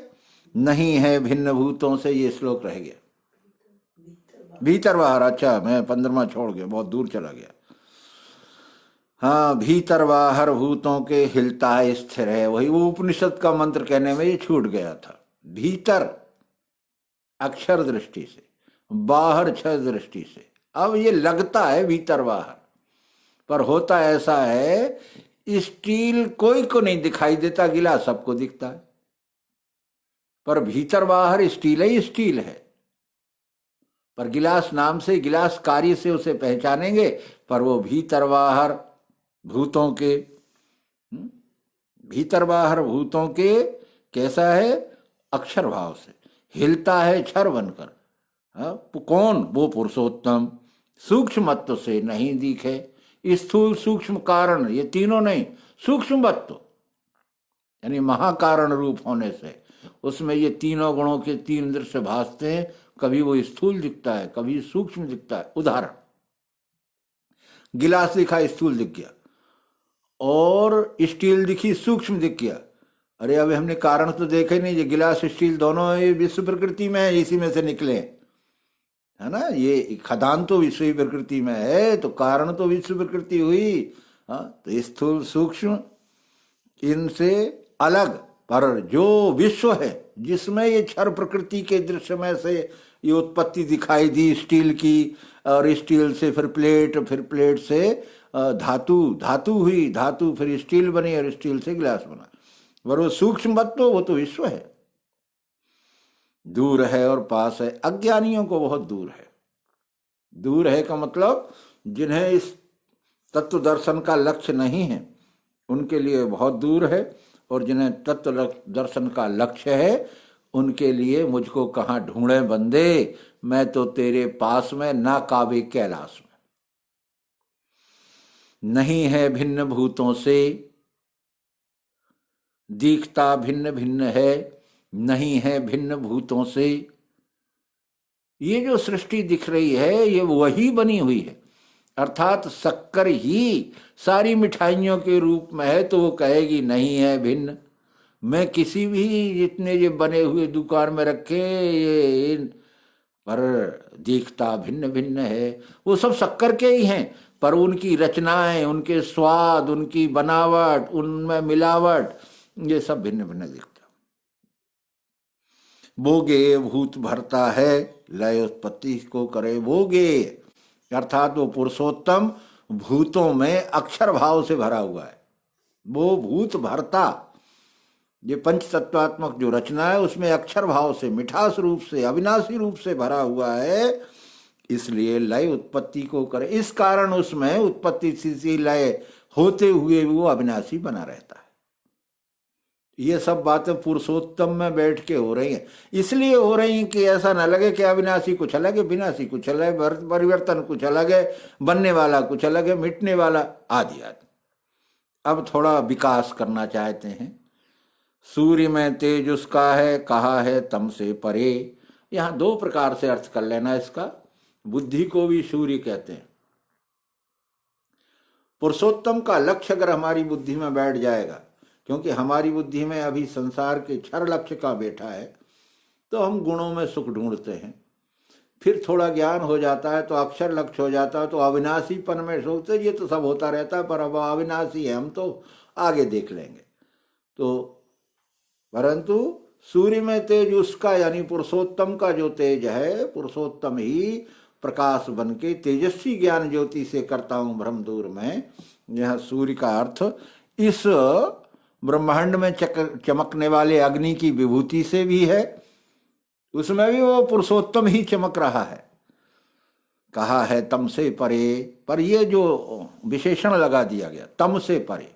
नहीं है भिन्न भूतों से, ये श्लोक रह गया। भीतर बाहर, अच्छा मैं 15वां छोड़ गया, बहुत दूर चला गया। हाँ, भीतर बाहर भूतों के हिलता है स्थिर है, वही वो उपनिषद का मंत्र कहने में ये छूट गया था। भीतर अक्षर दृष्टि से, बाहर क्षर दृष्टि से। अब ये लगता है भीतर बाहर, पर होता ऐसा है, स्टील कोई को नहीं दिखाई देता, गिलास सबको दिखता है, पर भीतर बाहर स्टील ही स्टील है। पर गिलास नाम से, गिलास कार्य से उसे पहचानेंगे, पर वो भीतर बाहर भूतों के, भीतर बाहर भूतों के कैसा है, अक्षर भाव से हिलता है क्षर बनकर। कौन, वो पुरुषोत्तम। सूक्ष्मत्व से नहीं दिखे, स्थूल सूक्ष्म कारण ये तीनों नहीं, सूक्ष्मत्व यानी महाकारण रूप होने से उसमें ये तीनों गुणों के तीन दृश्य भासते हैं। कभी वो स्थूल दिखता है, कभी सूक्ष्म दिखता है। उदाहरण, गिलास दिखा स्थूल दिख गया, और स्टील दिखी सूक्ष्म दिख गया। अरे अभी हमने कारण तो देखा ही नहीं, ये गिलास स्टील दोनों ये विश्व प्रकृति में है, इसी में से निकले, है ना। ये खदान तो विश्व प्रकृति में है, तो कारण तो विश्व प्रकृति हुई। हाँ, तो स्थूल सूक्ष्म इनसे अलग, पर जो विश्व है जिसमें ये क्षर प्रकृति के दृश्य में से ये उत्पत्ति दिखाई दी स्टील की, और स्टील से फिर प्लेट से धातु हुई, धातु फिर स्टील बनी, और स्टील से गिलास बना। पर वो सूक्ष्म तत्व, वो तो विश्व है, दूर है और पास है। अज्ञानियों को बहुत दूर है। दूर है का मतलब जिन्हें इस तत्व दर्शन का लक्ष्य नहीं है उनके लिए बहुत दूर है, और जिन्हें तत्व दर्शन का लक्ष्य है उनके लिए मुझको कहाँ ढूंढे बंदे, मैं तो तेरे पास में, ना काबे कैलाश में। नहीं है भिन्न भूतों से, दिखता भिन्न भिन्न है, नहीं है भिन्न भूतों से। ये जो सृष्टि दिख रही है ये वही बनी हुई है, अर्थात शक्कर ही सारी मिठाइयों के रूप में है, तो वो कहेगी नहीं है भिन्न। मैं किसी भी जितने ये बने हुए दुकान में रखे ये, पर दिखता भिन्न भिन्न है। वो सब शक्कर के ही हैं, पर उनकी रचनाएं, उनके स्वाद, उनकी बनावट, उनमें मिलावट, ये सब भिन्न भिन्न दिखता। भोगे भूत भरता है, लय उत्पत्ति को करे भोगे, अर्थात वो पुरुषोत्तम भूतों में अक्षर भाव से भरा हुआ है। वो भूत भरता, ये पंच तत्वात्मक जो रचना है उसमें अक्षर भाव से, मिठास रूप से, अविनाशी रूप से भरा हुआ है, इसलिए लय उत्पत्ति को करे। इस कारण उसमें उत्पत्ति स्थिति लय होते हुए वो अविनाशी बना रहता है। ये सब बातें पुरुषोत्तम में बैठ के हो रही हैं, इसलिए हो रही हैं कि ऐसा न लगे कि अविनाशी कुछ अलग है, विनाशी कुछ अलग है, परिवर्तन कुछ अलग है, बनने वाला कुछ अलग है, मिटने वाला आदि आदि। अब थोड़ा विकास करना चाहते हैं। सूर्य में तेज उसका है, कहा है तम से परे। यहाँ दो प्रकार से अर्थ कर लेना इसका। बुद्धि को भी सूर्य कहते हैं। पुरुषोत्तम का लक्ष्य अगर हमारी बुद्धि में बैठ जाएगा, क्योंकि हमारी बुद्धि में अभी संसार के क्षर लक्ष्य का बैठा है, तो हम गुणों में सुख ढूंढते हैं। फिर थोड़ा ज्ञान हो जाता है तो अक्षर लक्ष्य हो जाता है, तो अविनाशीपन में सोचते ये तो सब होता रहता है, पर अब अविनाशी है, हम तो आगे देख लेंगे। तो परंतु सूर्य में तेज उसका, यानी पुरुषोत्तम का जो तेज है, पुरुषोत्तम ही प्रकाश बन के तेजस्वी ज्ञान ज्योति से करता हूं भ्रम दूर में। यह सूर्य का अर्थ इस ब्रह्मांड में चमकने वाले अग्नि की विभूति से भी है, उसमें भी वो पुरुषोत्तम ही चमक रहा है। कहा है तम से परे, पर ये जो विशेषण लगा दिया गया तम से परे,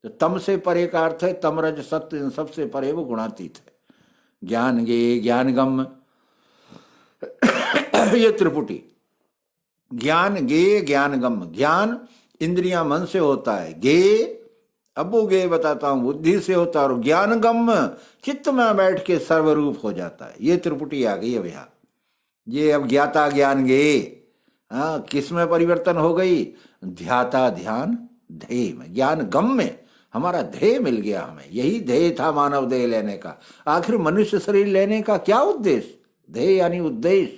तो तम से परे का अर्थ है तम रज सत्य इन सबसे परे वो गुणातीत है। ज्ञान गे ज्ञान गम ये त्रिपुटी, ज्ञान गे ज्ञान गम। ज्ञान इंद्रियां मन से होता है, गे अब वो गे बताता हूं बुद्धि से होता है, और ज्ञान गम चित्त में बैठ के सर्वरूप हो जाता है। ये त्रिपुटी आ गई अब यहाँ। ये अब ज्ञाता ज्ञान गे, हाँ किस में परिवर्तन हो गई? ध्याता ध्यान ध्येय में, ज्ञान गम में हमारा ध्येय मिल गया हमें। यही ध्येय था मानव देह लेने का। आखिर मनुष्य शरीर लेने का क्या उद्देश्य? ध्येय यानी उद्देश्य।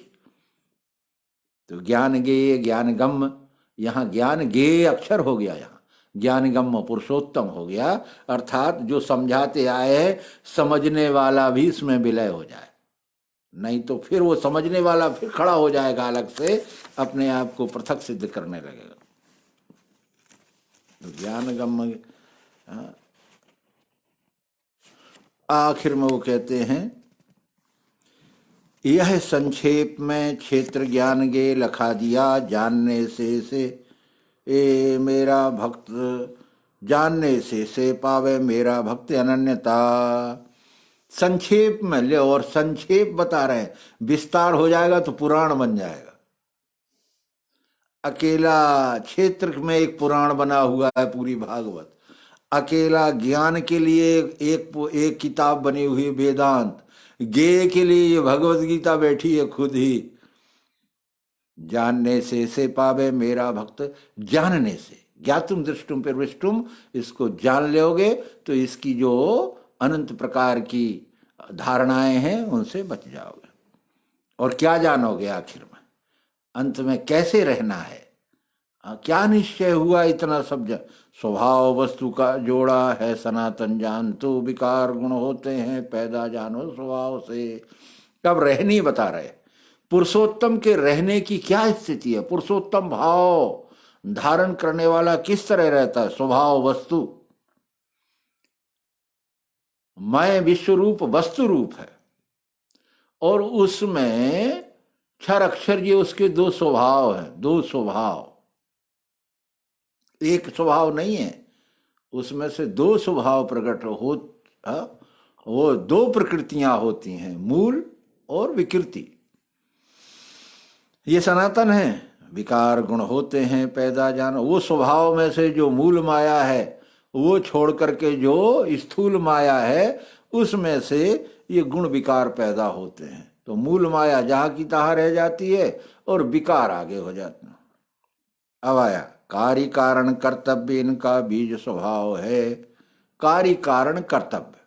तो ज्ञान गे ज्ञान गम, यहाँ ज्ञान गे अक्षर हो गया, यहाँ ज्ञान गम पुरुषोत्तम हो गया। अर्थात जो समझाते आए हैं समझने वाला भी इसमें विलय हो जाए, नहीं तो फिर वो समझने वाला फिर खड़ा हो जाएगा अलग से, अपने आप को पृथक सिद्ध करने लगेगा। तो ज्ञान गम आखिर में वो कहते हैं, यह संक्षेप में क्षेत्र ज्ञान गे लखा दिया, जानने से ए मेरा भक्त, जानने से पावे मेरा भक्त अनन्यता। संक्षेप में ले, और संक्षेप बता रहे हैं, विस्तार हो जाएगा तो पुराण बन जाएगा। अकेला क्षेत्र में एक पुराण बना हुआ है पूरी भागवत, अकेला ज्ञान के लिए एक किताब बनी हुई वेदांत, गे के लिए भगवत गीता बैठी है खुद ही। जानने से पावे मेरा भक्त, जानने से, ज्ञातुम दृष्टुम प्रविष्टुम, इसको जान लोगे तो इसकी जो अनंत प्रकार की धारणाएं हैं उनसे बच जाओगे। और क्या जानोगे आखिर में, अंत में कैसे रहना है, क्या निश्चय हुआ इतना सब स्वभाव वस्तु का जोड़ा है सनातन जान, तो विकार गुण होते हैं पैदा जानो स्वभाव से। कब रहनी बता रहे, पुरुषोत्तम के रहने की क्या स्थिति है, पुरुषोत्तम भाव धारण करने वाला किस तरह रहता है, स्वभाव वस्तु। मैं विश्व रूप वस्तु रूप है, और उसमें क्षर अक्षर ये उसके दो स्वभाव हैं, दो स्वभाव, एक स्वभाव नहीं है, उसमें से दो स्वभाव प्रकट हो, वो दो प्रकृतियां होती हैं, मूल और विकृति। ये सनातन है, विकार गुण होते हैं पैदा जानो, वो स्वभाव में से जो मूल माया है वो छोड़ करके जो स्थूल माया है उसमें से ये गुण विकार पैदा होते हैं। तो मूल माया जहां की तहां रह जाती है और विकार आगे हो जाते हैं। अब आया कार्य कारण कर्तव्य, इनका बीज स्वभाव है। कार्य कारण कर्तव्य,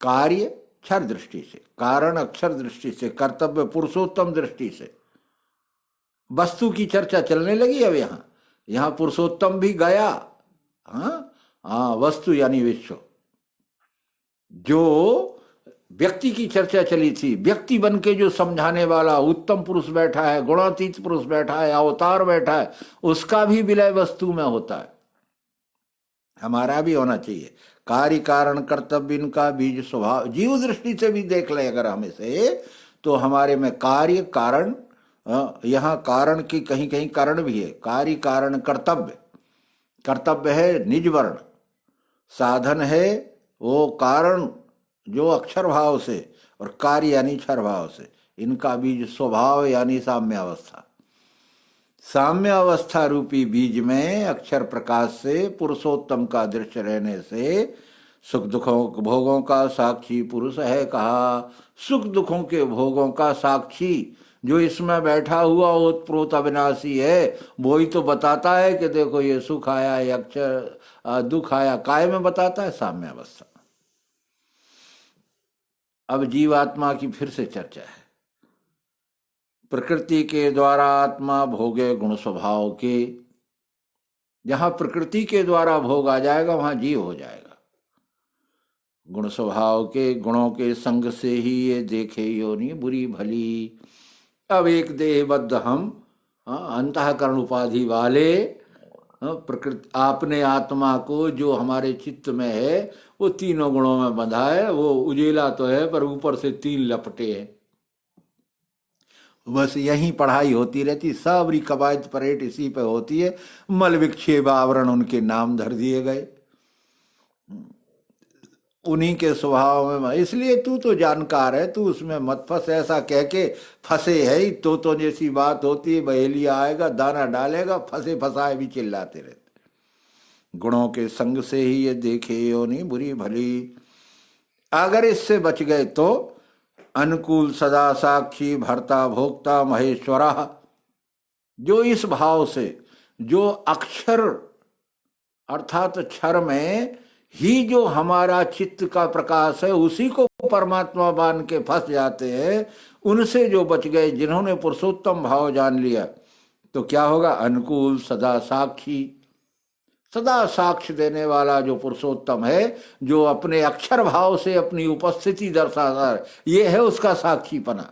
कार्य क्षर दृष्टि से, कारण अक्षर दृष्टि से, कर्तव्य पुरुषोत्तम दृष्टि से। वस्तु की चर्चा चलने लगी अब यहाँ पुरुषोत्तम भी गया। हाँ वस्तु यानी विश्व। जो व्यक्ति की चर्चा चली थी, व्यक्ति बन के जो समझाने वाला उत्तम पुरुष बैठा है, गुणातीत पुरुष बैठा है, अवतार बैठा है, उसका भी विलय वस्तु में होता है। हमारा भी होना चाहिए। कार्य कारण कर्तव्य, इनका बीज स्वभाव। जीव दृष्टि से भी देख ले अगर हम इसे, तो हमारे में कार्य कारण, यहाँ कारण की कहीं कहीं कारण भी है। कार्य कारण कर्तव्य, कर्तव्य है निज वर्ण, साधन है वो कारण जो अक्षर भाव से, और कार्य यानी क्षर भाव से। इनका बीज स्वभाव यानी साम्य अवस्था। साम्य अवस्था रूपी बीज में अक्षर प्रकाश से पुरुषोत्तम का दृश्य रहने से सुख दुखों भोगों का साक्षी पुरुष है कहा। सुख दुखों के भोगों का साक्षी जो इसमें बैठा हुआ ओतप्रोत अविनाशी है, वो ही तो बताता है कि देखो ये सुख आया, ये अक्षर दुख आया, काय में बताता है साम्य अवस्था। अब जीवात्मा की फिर से चर्चा है। प्रकृति के द्वारा आत्मा भोगे गुण स्वभाव के। जहां प्रकृति के द्वारा भोग आ जाएगा वहां जीव हो जाएगा। गुण स्वभाव के, गुणों के संग से ही ये देखे योनि बुरी भली। अब एक देहबद्ध हम अंतःकरण उपाधि वाले प्रकृति आपने आत्मा को जो हमारे चित्त में है वो तीनों गुणों में बंधा है। वो उजेला तो है पर ऊपर से तीन लपटे हैं। बस यही पढ़ाई होती रहती, सबरी कवायद परेड इसी पे होती है। मल विक्षेप आवरण उनके नाम धर दिए गए, उन्हीं के स्वभाव में। इसलिए तू तो जानकार है, तू उसमें मत फंस। ऐसा कह के फंसे है ही तो जैसी बात होती है। बहेलिया आएगा, दाना डालेगा, फंसे फंसाए भी चिल्लाते रहते। गुणों के संग से ही ये देखे योनि बुरी भली, अगर इससे बच गए तो अनुकूल सदा साक्षी भर्ता भोक्ता महेश्वरा। जो इस भाव से, जो अक्षर अर्थात क्षर में ही जो हमारा चित्त का प्रकाश है उसी को परमात्मा मान के फंस जाते हैं, उनसे जो बच गए, जिन्होंने पुरुषोत्तम भाव जान लिया, तो क्या होगा? अनुकूल सदा साक्षी, सदा साक्ष्य देने वाला जो पुरुषोत्तम है, जो अपने अक्षर भाव से अपनी उपस्थिति दर्शाता है, ये है उसका साक्षीपना।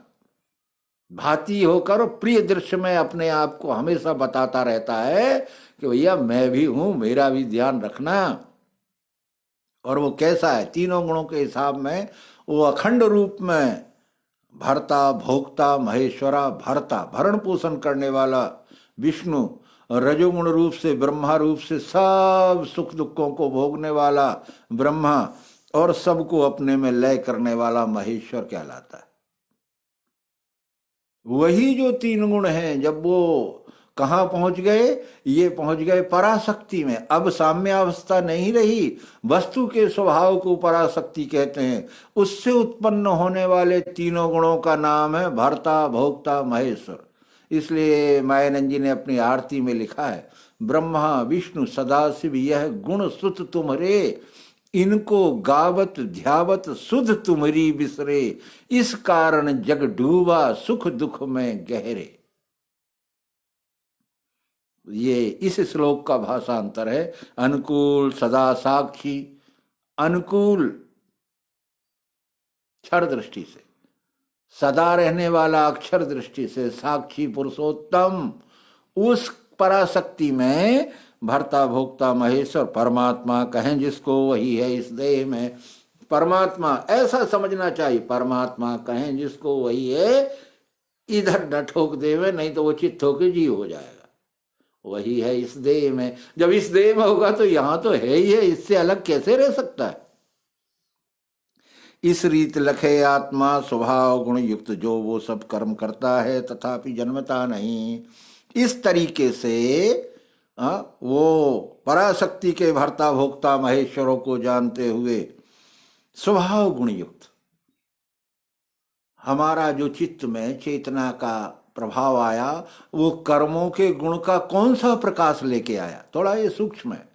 भाती होकर प्रिय दृश्य में अपने आप को हमेशा बताता रहता है कि भैया मैं भी हूं, मेरा भी ध्यान रखना। और वो कैसा है? तीनों गुणों के हिसाब में वो अखंड रूप में भर्ता भोक्ता महेश्वरा। भर्ता भरण पोषण करने वाला विष्णु, रजोगुण रूप से ब्रह्मा रूप से सब सुख दुखों को भोगने वाला ब्रह्मा, और सबको अपने में लय करने वाला महेश्वर कहलाता है। वही जो तीन गुण हैं, जब वो कहाँ पहुंच गए? ये पहुंच गए पराशक्ति में। अब साम्यावस्था नहीं रही, वस्तु के स्वभाव को पराशक्ति कहते हैं। उससे उत्पन्न होने वाले तीनों गुणों का नाम है भर्ता भोक्ता महेश्वर। इसलिए मायानंद जी ने अपनी आरती में लिखा है, ब्रह्मा विष्णु सदाशिव यह गुण सुत तुम्हारे, इनको गावत ध्यावत सुध तुम्हारी बिसरे, इस कारण जग डूबा सुख दुख में गहरे। ये इस श्लोक का भाषांतर है। अनुकूल सदा साक्षी, अनुकूल क्षर दृष्टि से, सदा रहने वाला अक्षर दृष्टि से, साक्षी पुरुषोत्तम, उस पराशक्ति में भर्ता भोक्ता महेश्वर परमात्मा कहें जिसको, वही है इस देह में। परमात्मा ऐसा समझना चाहिए, परमात्मा कहें जिसको वही है, इधर न ठोक देवे, नहीं तो वो चित्त होके जीव हो जाएगा। वही है इस देह में। जब इस देह में होगा तो यहां तो है ही है, इससे अलग कैसे रह सकता है? इस रीत लखे आत्मा स्वभाव गुण युक्त, जो वो सब कर्म करता है तथापि जन्मता नहीं। इस तरीके से वो पराशक्ति के भर्ता भोक्ता महेश्वरों को जानते हुए स्वभाव गुण युक्त, हमारा जो चित्त में चेतना का प्रभाव आया, वो कर्मों के गुण का कौन सा प्रकाश लेके आया? थोड़ा ये सूक्ष्म है।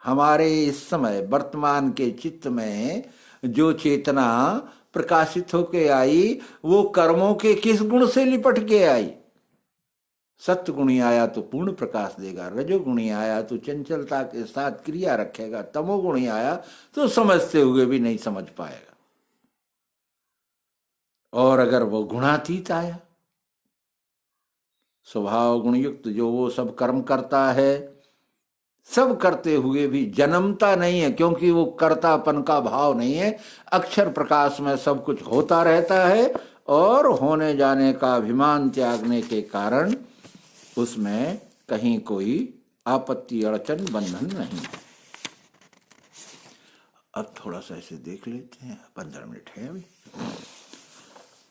हमारे इस समय वर्तमान के चित्त में जो चेतना प्रकाशित होके आई, वो कर्मों के किस गुण से लिपट के आई? सत्य गुणी आया तो पूर्ण प्रकाश देगा, रजोगुणी आया तो चंचलता के साथ क्रिया रखेगा, तमोगुणी आया तो समझते हुए भी नहीं समझ पाएगा। और अगर वो गुणातीत आया, स्वभाव गुण युक्त, जो वो सब कर्म करता है, सब करते हुए भी जन्मता नहीं है, क्योंकि वो कर्तापन का भाव नहीं है। अक्षर प्रकाश में सब कुछ होता रहता है, और होने जाने का अभिमान त्यागने के कारण उसमें कहीं कोई आपत्ति अड़चन बंधन नहीं है। अब थोड़ा सा ऐसे देख लेते हैं, 15 मिनट है अभी।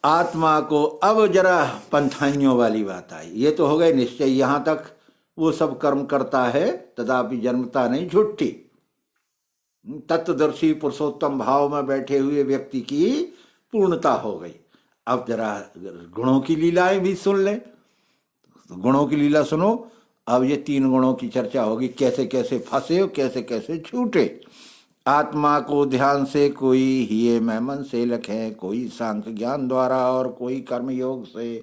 आत्मा को अब जरा पंथाइयों वाली बात आई। ये तो हो गए निश्चय, यहां तक वो सब कर्म करता है तथापि जन्मता नहीं, झुट्टी। तत्वदर्शी पुरुषोत्तम भाव में बैठे हुए व्यक्ति की पूर्णता हो गई। अब जरा गुणों की लीलाएं भी सुन लें। तो गुणों की लीला सुनो। अब ये तीन गुणों की चर्चा होगी, कैसे कैसे फंसे और कैसे कैसे छूटे। आत्मा को ध्यान से कोई हिये में मन से लखे, कोई सांख्य ज्ञान द्वारा और कोई कर्म योग से।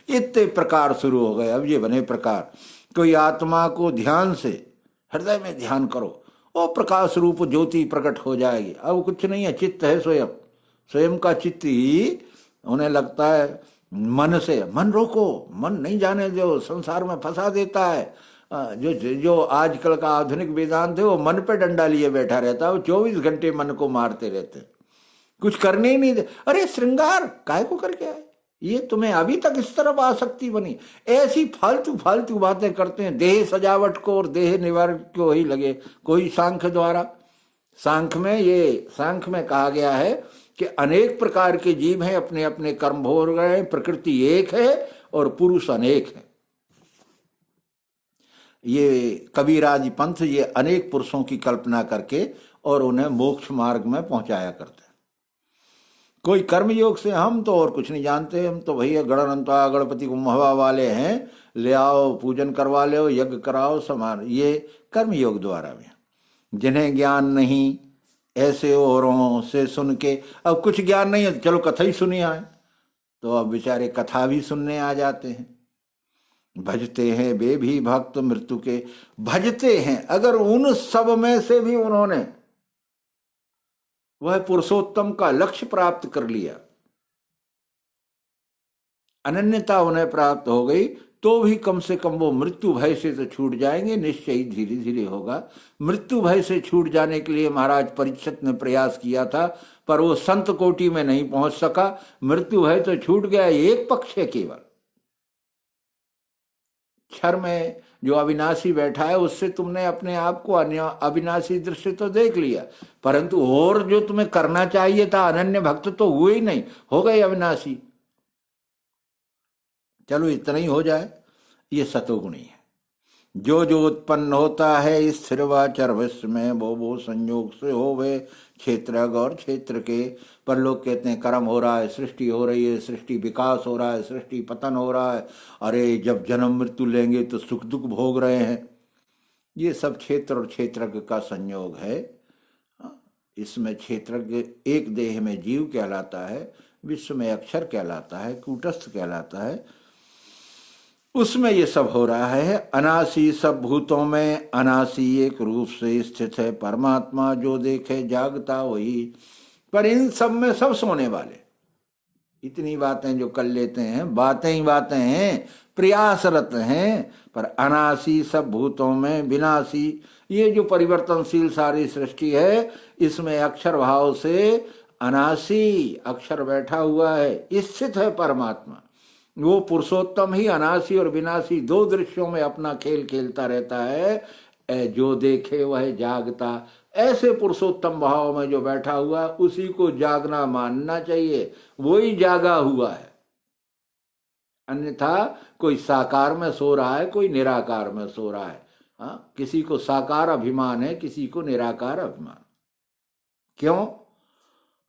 इतने प्रकार शुरू हो गए। अब ये बने प्रकार। कोई आत्मा को ध्यान से, हृदय में ध्यान करो, वो प्रकाश रूप ज्योति प्रकट हो जाएगी। अब कुछ नहीं है, चित्त है स्वयं। स्वयं का चित्त ही उन्हें लगता है मन से। मन रोको, मन नहीं जाने दो, संसार में फंसा देता है। जो जो आजकल का आधुनिक वेदांत है वो मन पे डंडा लिए बैठा रहता है, वो 24 घंटे मन को मारते रहते हैं, कुछ करने ही नहीं दे। अरे श्रृंगार काय को करके आए, ये तुम्हें अभी तक इस तरफ आसक्ति बनी, ऐसी फालतू फालतू बातें करते हैं, देह सजावट को और देह निवारण को ही लगे। कोई सांख्य द्वारा, सांख्य में कहा गया है कि अनेक प्रकार के जीव हैं, अपने अपने कर्म भोग रहे हैं, प्रकृति एक है और पुरुष अनेक है। ये कबीराज पंथ ये अनेक पुरुषों की कल्पना करके और उन्हें मोक्ष मार्ग में पहुंचाया करते हैं। कोई कर्म योग से, हम तो और कुछ नहीं जानते, हम तो भैया गणनंता गणपति को महवा वाले हैं, ले आओ पूजन करवा लो, यज्ञ कराओ समान, ये कर्म योग द्वारा में। जिन्हें ज्ञान नहीं ऐसे औरों से सुन के, अब कुछ ज्ञान नहीं है चलो कथा ही सुनी आए, तो अब बेचारे कथा भी सुनने आ जाते हैं। भजते हैं वे भी भक्त मृत्यु के, भजते हैं, अगर उन सब में से भी उन्होंने वह पुरुषोत्तम का लक्ष्य प्राप्त कर लिया, अनन्यता उन्हें प्राप्त हो गई, तो भी कम से कम वो मृत्यु भय से तो छूट जाएंगे, निश्चय ही धीरे धीरे होगा। मृत्यु भय से छूट जाने के लिए महाराज परीक्षित ने प्रयास किया था, पर वो संत कोटि में नहीं पहुंच सका। मृत्यु भय तो छूट गया, एक पक्ष है केवल, क्षर में जो अविनाशी बैठा है उससे तुमने अपने आप को अविनाशी दृश्य तो देख लिया, परंतु और जो तुम्हें करना चाहिए था अनन्य भक्त तो हुए ही नहीं, हो गए अविनाशी। चलो इतना ही हो जाए, ये सतोगुणी है। जो जो उत्पन्न होता है स्थिर व चर विश्व में, वो संयोग से हो वे क्षेत्र और क्षेत्र के। पर लोग कहते हैं कर्म हो रहा है, सृष्टि हो रही है, सृष्टि विकास हो रहा है, सृष्टि पतन हो रहा है, अरे जब जन्म मृत्यु लेंगे तो सुख दुख भोग रहे हैं। ये सब क्षेत्र और क्षेत्रज्ञ का संयोग है। इसमें क्षेत्रज्ञ एक देह में जीव कहलाता है, विश्व में अक्षर कहलाता है, कूटस्थ कहलाता है, उसमें ये सब हो रहा है। अनासी सब भूतों में अनासी एक रूप से स्थित है परमात्मा, जो देखे जागता वही। पर इन सब में सब सोने वाले, इतनी बातें जो कर लेते हैं बातें ही बातें हैं, प्रयासरत हैं, पर अनासी सब भूतों में विनाशी। ये जो परिवर्तनशील सारी सृष्टि है इसमें अक्षर भाव से अनासी अक्षर बैठा हुआ है, स्थित है परमात्मा। वो पुरुषोत्तम ही अनासी और विनाशी दो दृश्यों में अपना खेल खेलता रहता है। जो देखे वह जागता, ऐसे पुरुषोत्तम भाव में जो बैठा हुआ उसी को जागना मानना चाहिए, वही जागा हुआ है। अन्यथा कोई साकार में सो रहा है, कोई निराकार में सो रहा है। हाँ, किसी को साकार अभिमान है, किसी को निराकार अभिमान। क्यों?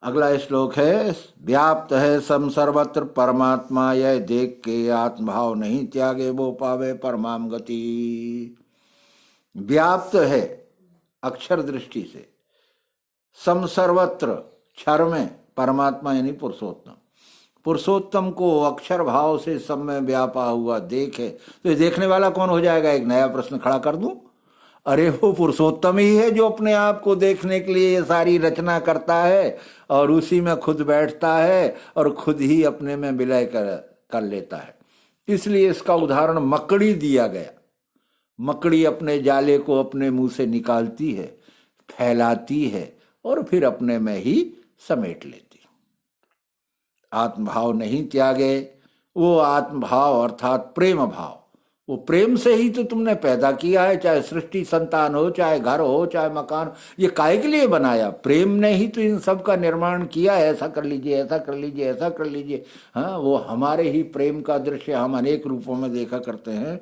अगला श्लोक है, व्याप्त है सम सर्वत्र परमात्मा, यह देख के आत्मभाव नहीं त्यागे वो पावे परमाम गति। व्याप्त है अक्षर दृष्टि से, सम सर्वत्र क्षर में परमात्मा यानी पुरुषोत्तम, पुरुषोत्तम को अक्षर भाव से सब में व्यापा हुआ देखे, तो ये देखने वाला कौन हो जाएगा? एक नया प्रश्न खड़ा कर दूं, अरे वो पुरुषोत्तम ही है जो अपने आप को देखने के लिए ये सारी रचना करता है और उसी में खुद बैठता है और खुद ही अपने में विलय कर लेता है। इसलिए इसका उदाहरण मकड़ी दिया गया। मकड़ी अपने जाले को अपने मुंह से निकालती है, फैलाती है और फिर अपने में ही समेट लेती। आत्मभाव नहीं त्यागे, वो आत्मभाव अर्थात प्रेम भाव, वो प्रेम से ही तो तुमने पैदा किया है, चाहे सृष्टि संतान हो, चाहे घर हो, चाहे मकान, ये काहे के लिए बनाया? प्रेम ने ही तो इन सब का निर्माण किया है, ऐसा कर लीजिए, ऐसा कर लीजिए, ऐसा कर लीजिए। हाँ, वो हमारे ही प्रेम का दृश्य हम अनेक रूपों में देखा करते हैं,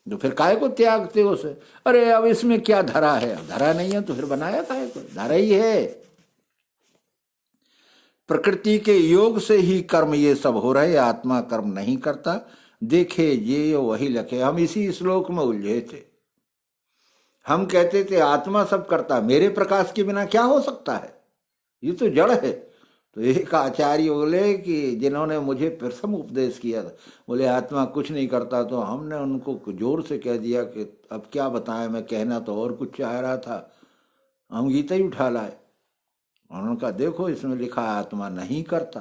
तो फिर काहे को त्यागते हो उसे? अरे अब इसमें क्या धरा है? धरा नहीं है तो फिर बनाया काहे को? धरा ही है। प्रकृति के योग से ही कर्म ये सब हो रहे, आत्मा कर्म नहीं करता। देखे ये वही लखे। हम इसी श्लोक में उलझे थे। हम कहते थे आत्मा सब करता, मेरे प्रकाश के बिना क्या हो सकता है, ये तो जड़ है। तो एक आचार्य बोले कि जिन्होंने मुझे प्रथम उपदेश किया था, बोले आत्मा कुछ नहीं करता, तो हमने उनको जोर से कह दिया कि अब क्या बताएं, मैं कहना तो और कुछ चाह रहा था, हम गीता ही उठा लाए। उन्होंने कहा देखो इसमें लिखा है आत्मा नहीं करता।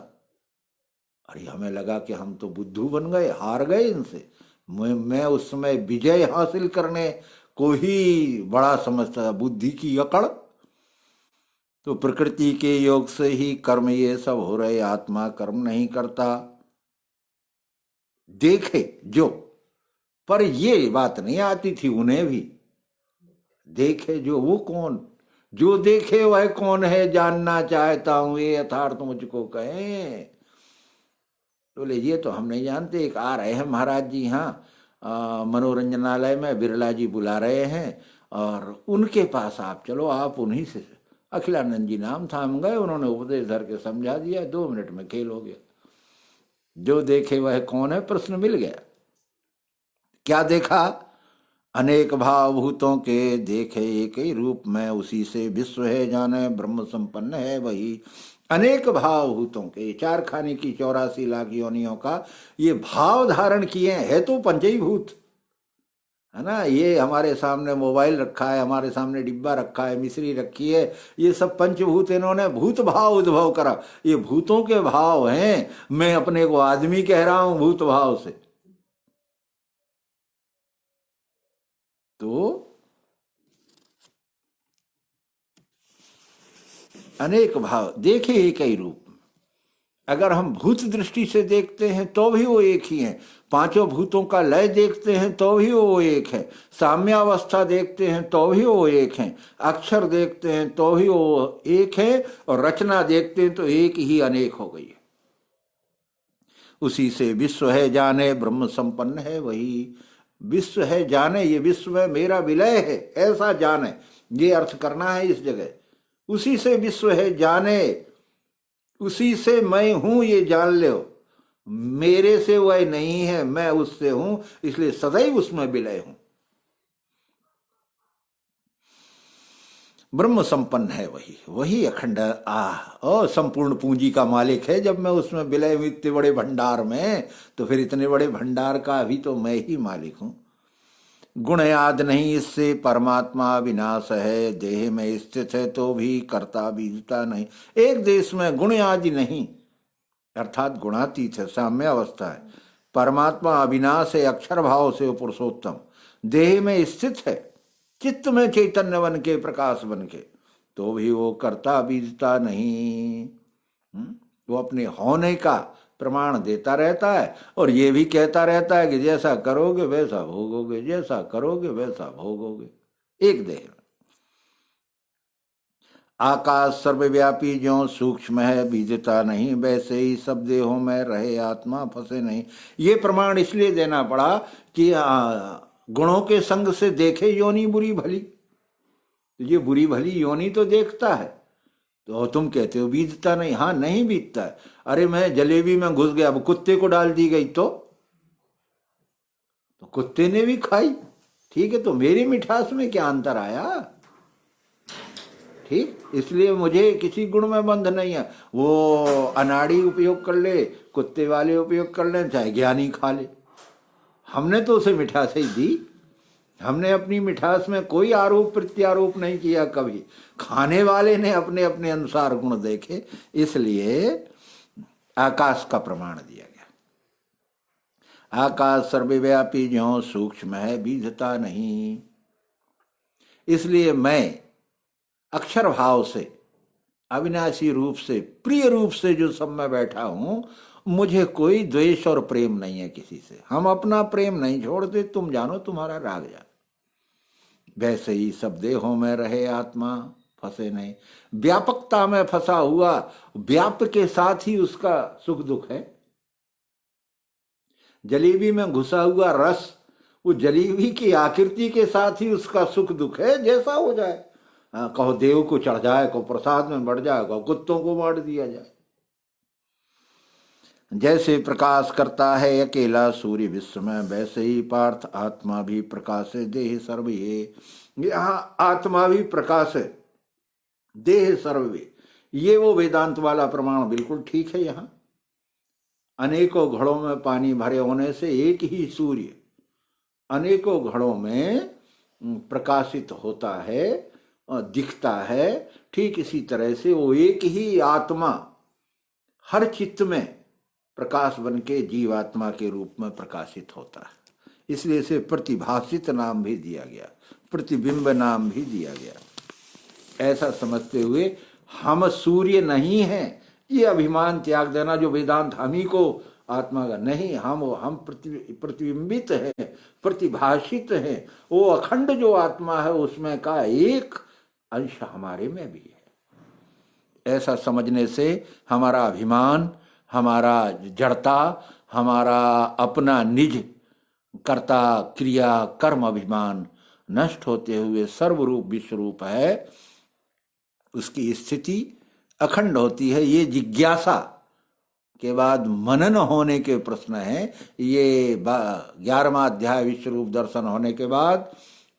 अरे हमें लगा कि हम तो बुद्धू बन गए, हार गए इनसे। मैं उस समय विजय हासिल करने को ही बड़ा समझता था, बुद्धि की अकड़। तो प्रकृति के योग से ही कर्म ये सब हो रहे, आत्मा कर्म नहीं करता। देखे जो, पर ये बात नहीं आती थी उन्हें भी। देखे जो, वो कौन? जो देखे वह कौन है, जानना चाहता हूं ये यथार्थ मुझको कहें। बोले ये तो हम नहीं जानते। एक आ रहे हैं महाराज जी यहाँ मनोरंजनालय में, बिरला जी बुला रहे हैं, और उनके पास आप चलो, आप उन्हीं से। अखिलानंद जी नाम था, हम गए, उन्होंने उपदेश धर के समझा दिया, 2 मिनट में खेल हो गया। जो देखे वह कौन है, प्रश्न मिल गया। क्या देखा? अनेक भाव भूतों के देखे एक ही रूप में, उसी से विश्व है जाने ब्रह्म संपन्न है वही। अनेक भाव भूतों के, 4 खाने की 84 लाख योनियों का ये भाव धारण किए है, तो पंच ही भूत है ना। ये हमारे सामने मोबाइल रखा है, हमारे सामने डिब्बा रखा है, मिश्री रखी है, ये सब पंचभूत इन्होंने भूत भाव उद्भव करा। ये भूतों के भाव हैं। मैं अपने को आदमी कह रहा हूं भूत भाव से। तो अनेक भाव देखे एक ही रूप। अगर हम भूत दृष्टि से देखते हैं तो भी वो एक ही हैं। 5 भूतों का लय देखते हैं तो भी वो एक है। साम्यावस्था देखते हैं तो भी वो एक है। अक्षर देखते हैं तो भी वो एक है, और रचना देखते हैं तो एक ही अनेक हो गई है। उसी से विश्व है जाने ब्रह्म संपन्न है वही। विश्व है जाने, ये विश्व में मेरा विलय है ऐसा जाने, ये अर्थ करना है इस जगह। उसी से विश्व है जाने, उसी से मैं हूं ये जान लो। मेरे से वह नहीं है, मैं उससे हूं, इसलिए सदैव उसमें विलय हूं। ब्रह्म संपन्न है वही, वही अखंड और संपूर्ण पूंजी का मालिक है। जब मैं उसमें विलय हूं इतने बड़े भंडार में, तो फिर इतने बड़े भंडार का भी तो मैं ही मालिक हूं। गुण याद नहीं इससे परमात्मा विनाश है, देह में स्थित है तो भी करता बीजता नहीं। एक देश में गुण आदि नहीं, अर्थात गुणातीत है, साम्य अवस्था है। परमात्मा अविनाश है, अक्षर भाव से पुरुषोत्तम, देह में स्थित है, चित्त में चैतन्य बन के, प्रकाश बन के, तो भी वो करता बीजता नहीं। वो अपने होने का प्रमाण देता रहता है, और ये भी कहता रहता है कि जैसा करोगे वैसा भोगोगे, जैसा करोगे वैसा भोगोगे। एक देह में आकाश सर्वव्यापी ज्यों सूक्ष्म है बीजता नहीं, वैसे ही सब देहों में रहे आत्मा फंसे नहीं। ये प्रमाण इसलिए देना पड़ा कि गुणों के संग से देखे योनि बुरी भली। तो ये बुरी भली योनि तो देखता है, तो तुम कहते हो बीजता नहीं। हाँ, नहीं बीतता है। अरे मैं जलेबी में घुस गया, अब कुत्ते को डाल दी गई तो कुत्ते ने भी खाई, ठीक है, तो मेरी मिठास में क्या अंतर आया? ठीक, इसलिए मुझे किसी गुण में बंध नहीं है। वो अनाड़ी उपयोग कर ले, कुत्ते वाले उपयोग कर ले, चाहे ज्ञानी खा ले, हमने तो उसे मिठास ही दी। हमने अपनी मिठास में कोई आरोप प्रत्यारोप नहीं किया कभी। खाने वाले ने अपने अपने अनुसार गुण देखे, इसलिए आकाश का प्रमाण दिया गया। आकाश सर्वव्यापी ज्यों सूक्ष्म है बीजता नहीं। इसलिए मैं अक्षर भाव से, अविनाशी रूप से, प्रिय रूप से जो सब में बैठा हूं, मुझे कोई द्वेष और प्रेम नहीं है किसी से। हम अपना प्रेम नहीं छोड़ते, तुम जानो तुम्हारा राग जानो। वैसे ही सब देहों में रहे आत्मा फंसे नहीं। व्यापकता में फंसा हुआ, व्याप के साथ ही उसका सुख दुख है। जलेबी में घुसा हुआ रस, वो जलेबी की आकृति के साथ ही उसका सुख दुख है, जैसा हो जाए। कहो देव को चढ़ जाए, कहो प्रसाद में बढ़ जाए, कहो कुत्तों को बांट दिया जाए। जैसे प्रकाश करता है अकेला सूर्य विश्व में, वैसे ही पार्थ आत्मा भी प्रकाश है, देह सर्व ये। यहाँ आत्मा भी प्रकाश है, देह सर्व ये वो वेदांत वाला प्रमाण बिल्कुल ठीक है। यहाँ अनेकों घड़ों में पानी भरे होने से एक ही सूर्य अनेकों घड़ों में प्रकाशित होता है, दिखता है। ठीक इसी तरह से वो एक ही आत्मा हर चित्त में प्रकाश बन के जीवात्मा के रूप में प्रकाशित होता है। इसलिए इसे प्रतिभाषित नाम भी दिया गया, प्रतिबिंब नाम भी दिया गया। ऐसा समझते हुए हम सूर्य नहीं हैं, ये अभिमान त्याग देना जो वेदांत हम ही को आत्मा का नहीं, हम प्रतिबिंबित है, प्रतिभाषित है। वो अखंड जो आत्मा है उसमें का एक अंश हमारे में भी है। ऐसा समझने से हमारा अभिमान, हमारा जड़ता, हमारा अपना निज कर्ता क्रिया कर्म अभिमान नष्ट होते हुए सर्वरूप विश्वरूप है, उसकी स्थिति अखंड होती है। ये जिज्ञासा के बाद मनन होने के प्रश्न है। ये 11वां अध्याय विश्वरूप दर्शन होने के बाद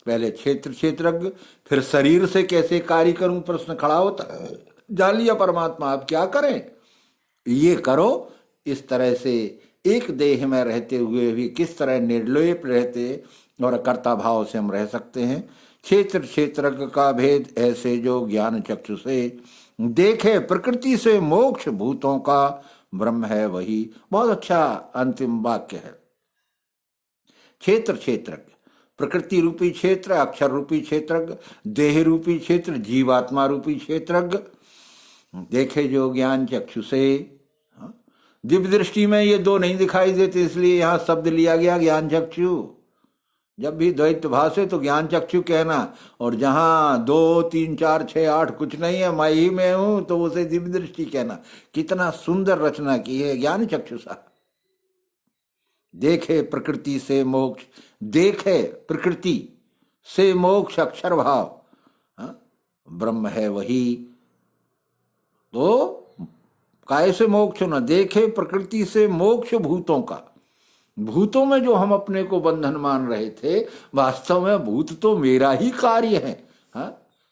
पहले क्षेत्र क्षेत्रज्ञ, फिर शरीर से कैसे कार्य करूं प्रश्न खड़ा होता है। जान लिया परमात्मा, आप क्या करें, ये करो। इस तरह से एक देह में रहते हुए भी किस तरह निर्लेप रहते और कर्ता भाव से हम रह सकते हैं। क्षेत्र क्षेत्रज्ञ का भेद ऐसे जो ज्ञान चक्षु से देखे, प्रकृति से मोक्ष भूतों का ब्रह्म है वही। बहुत अच्छा अंतिम वाक्य है। क्षेत्र क्षेत्रज्ञ, प्रकृति रूपी क्षेत्र, अक्षर रूपी क्षेत्रज्ञ, देह रूपी क्षेत्र, जीवात्मा रूपी क्षेत्रज्ञ देखे जो ज्ञान चक्षु से। दिव्य दृष्टि में ये दो नहीं दिखाई देते, इसलिए यहां शब्द लिया गया ज्ञान चक्षु। जब भी द्वैत भाषे तो ज्ञान चक्षु कहना, और जहां 2 3 4 6 8 कुछ नहीं है, मैं ही में हूं, तो उसे दिव्य दृष्टि कहना। कितना सुंदर रचना की है ज्ञान चक्षु सा। देखे प्रकृति से मोक्ष, देखे प्रकृति से मोक्ष अक्षर भाव, ब्रह्म है वही। तो काय से मोक्ष न, देखे प्रकृति से मोक्ष भूतों का। भूतों में जो हम अपने को बंधन मान रहे थे, वास्तव में भूत तो मेरा ही कार्य है।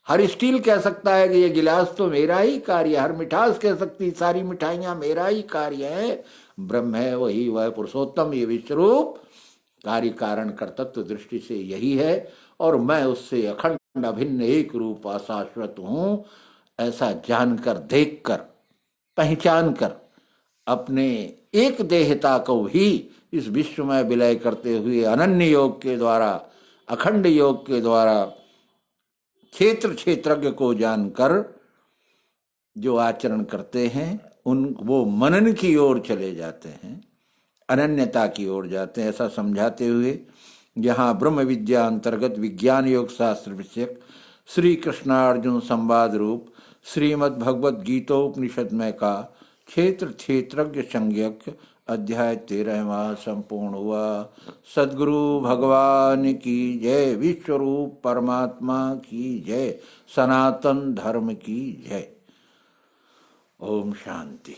हर स्टील कह सकता है कि ये गिलास तो मेरा ही कार्य है, हर मिठास कह सकती सारी मिठाइयां मेरा ही कार्य है। ब्रह्म है वही, वह पुरुषोत्तम, ये विश्वरूप कार्य कारण कर्तव्य दृष्टि से यही है, और मैं उससे अखंड अभिन्न एक रूप अशाश्वत हूं। ऐसा जानकर, देखकर, पहचान कर अपने एक देहता को भी इस विश्व में विलय करते हुए अनन्य योग के द्वारा, अखंड योग के द्वारा क्षेत्र क्षेत्रज्ञ को जानकर जो आचरण करते हैं वो मनन की ओर चले जाते हैं, अनन्यता की ओर जाते हैं। ऐसा समझाते हुए यहाँ ब्रह्म विद्या अंतर्गत विज्ञान योग शास्त्र विषयक श्री कृष्णार्जुन संवाद रूप श्रीमद् भगवद गीतोपनिषद में का क्षेत्र क्षेत्रज्ञ संज्ञक अध्याय 13वां संपूर्ण हुआ। सद्गुरु भगवान की जय, विश्वरूप परमात्मा की जय, सनातन धर्म की जय। ओम शांति।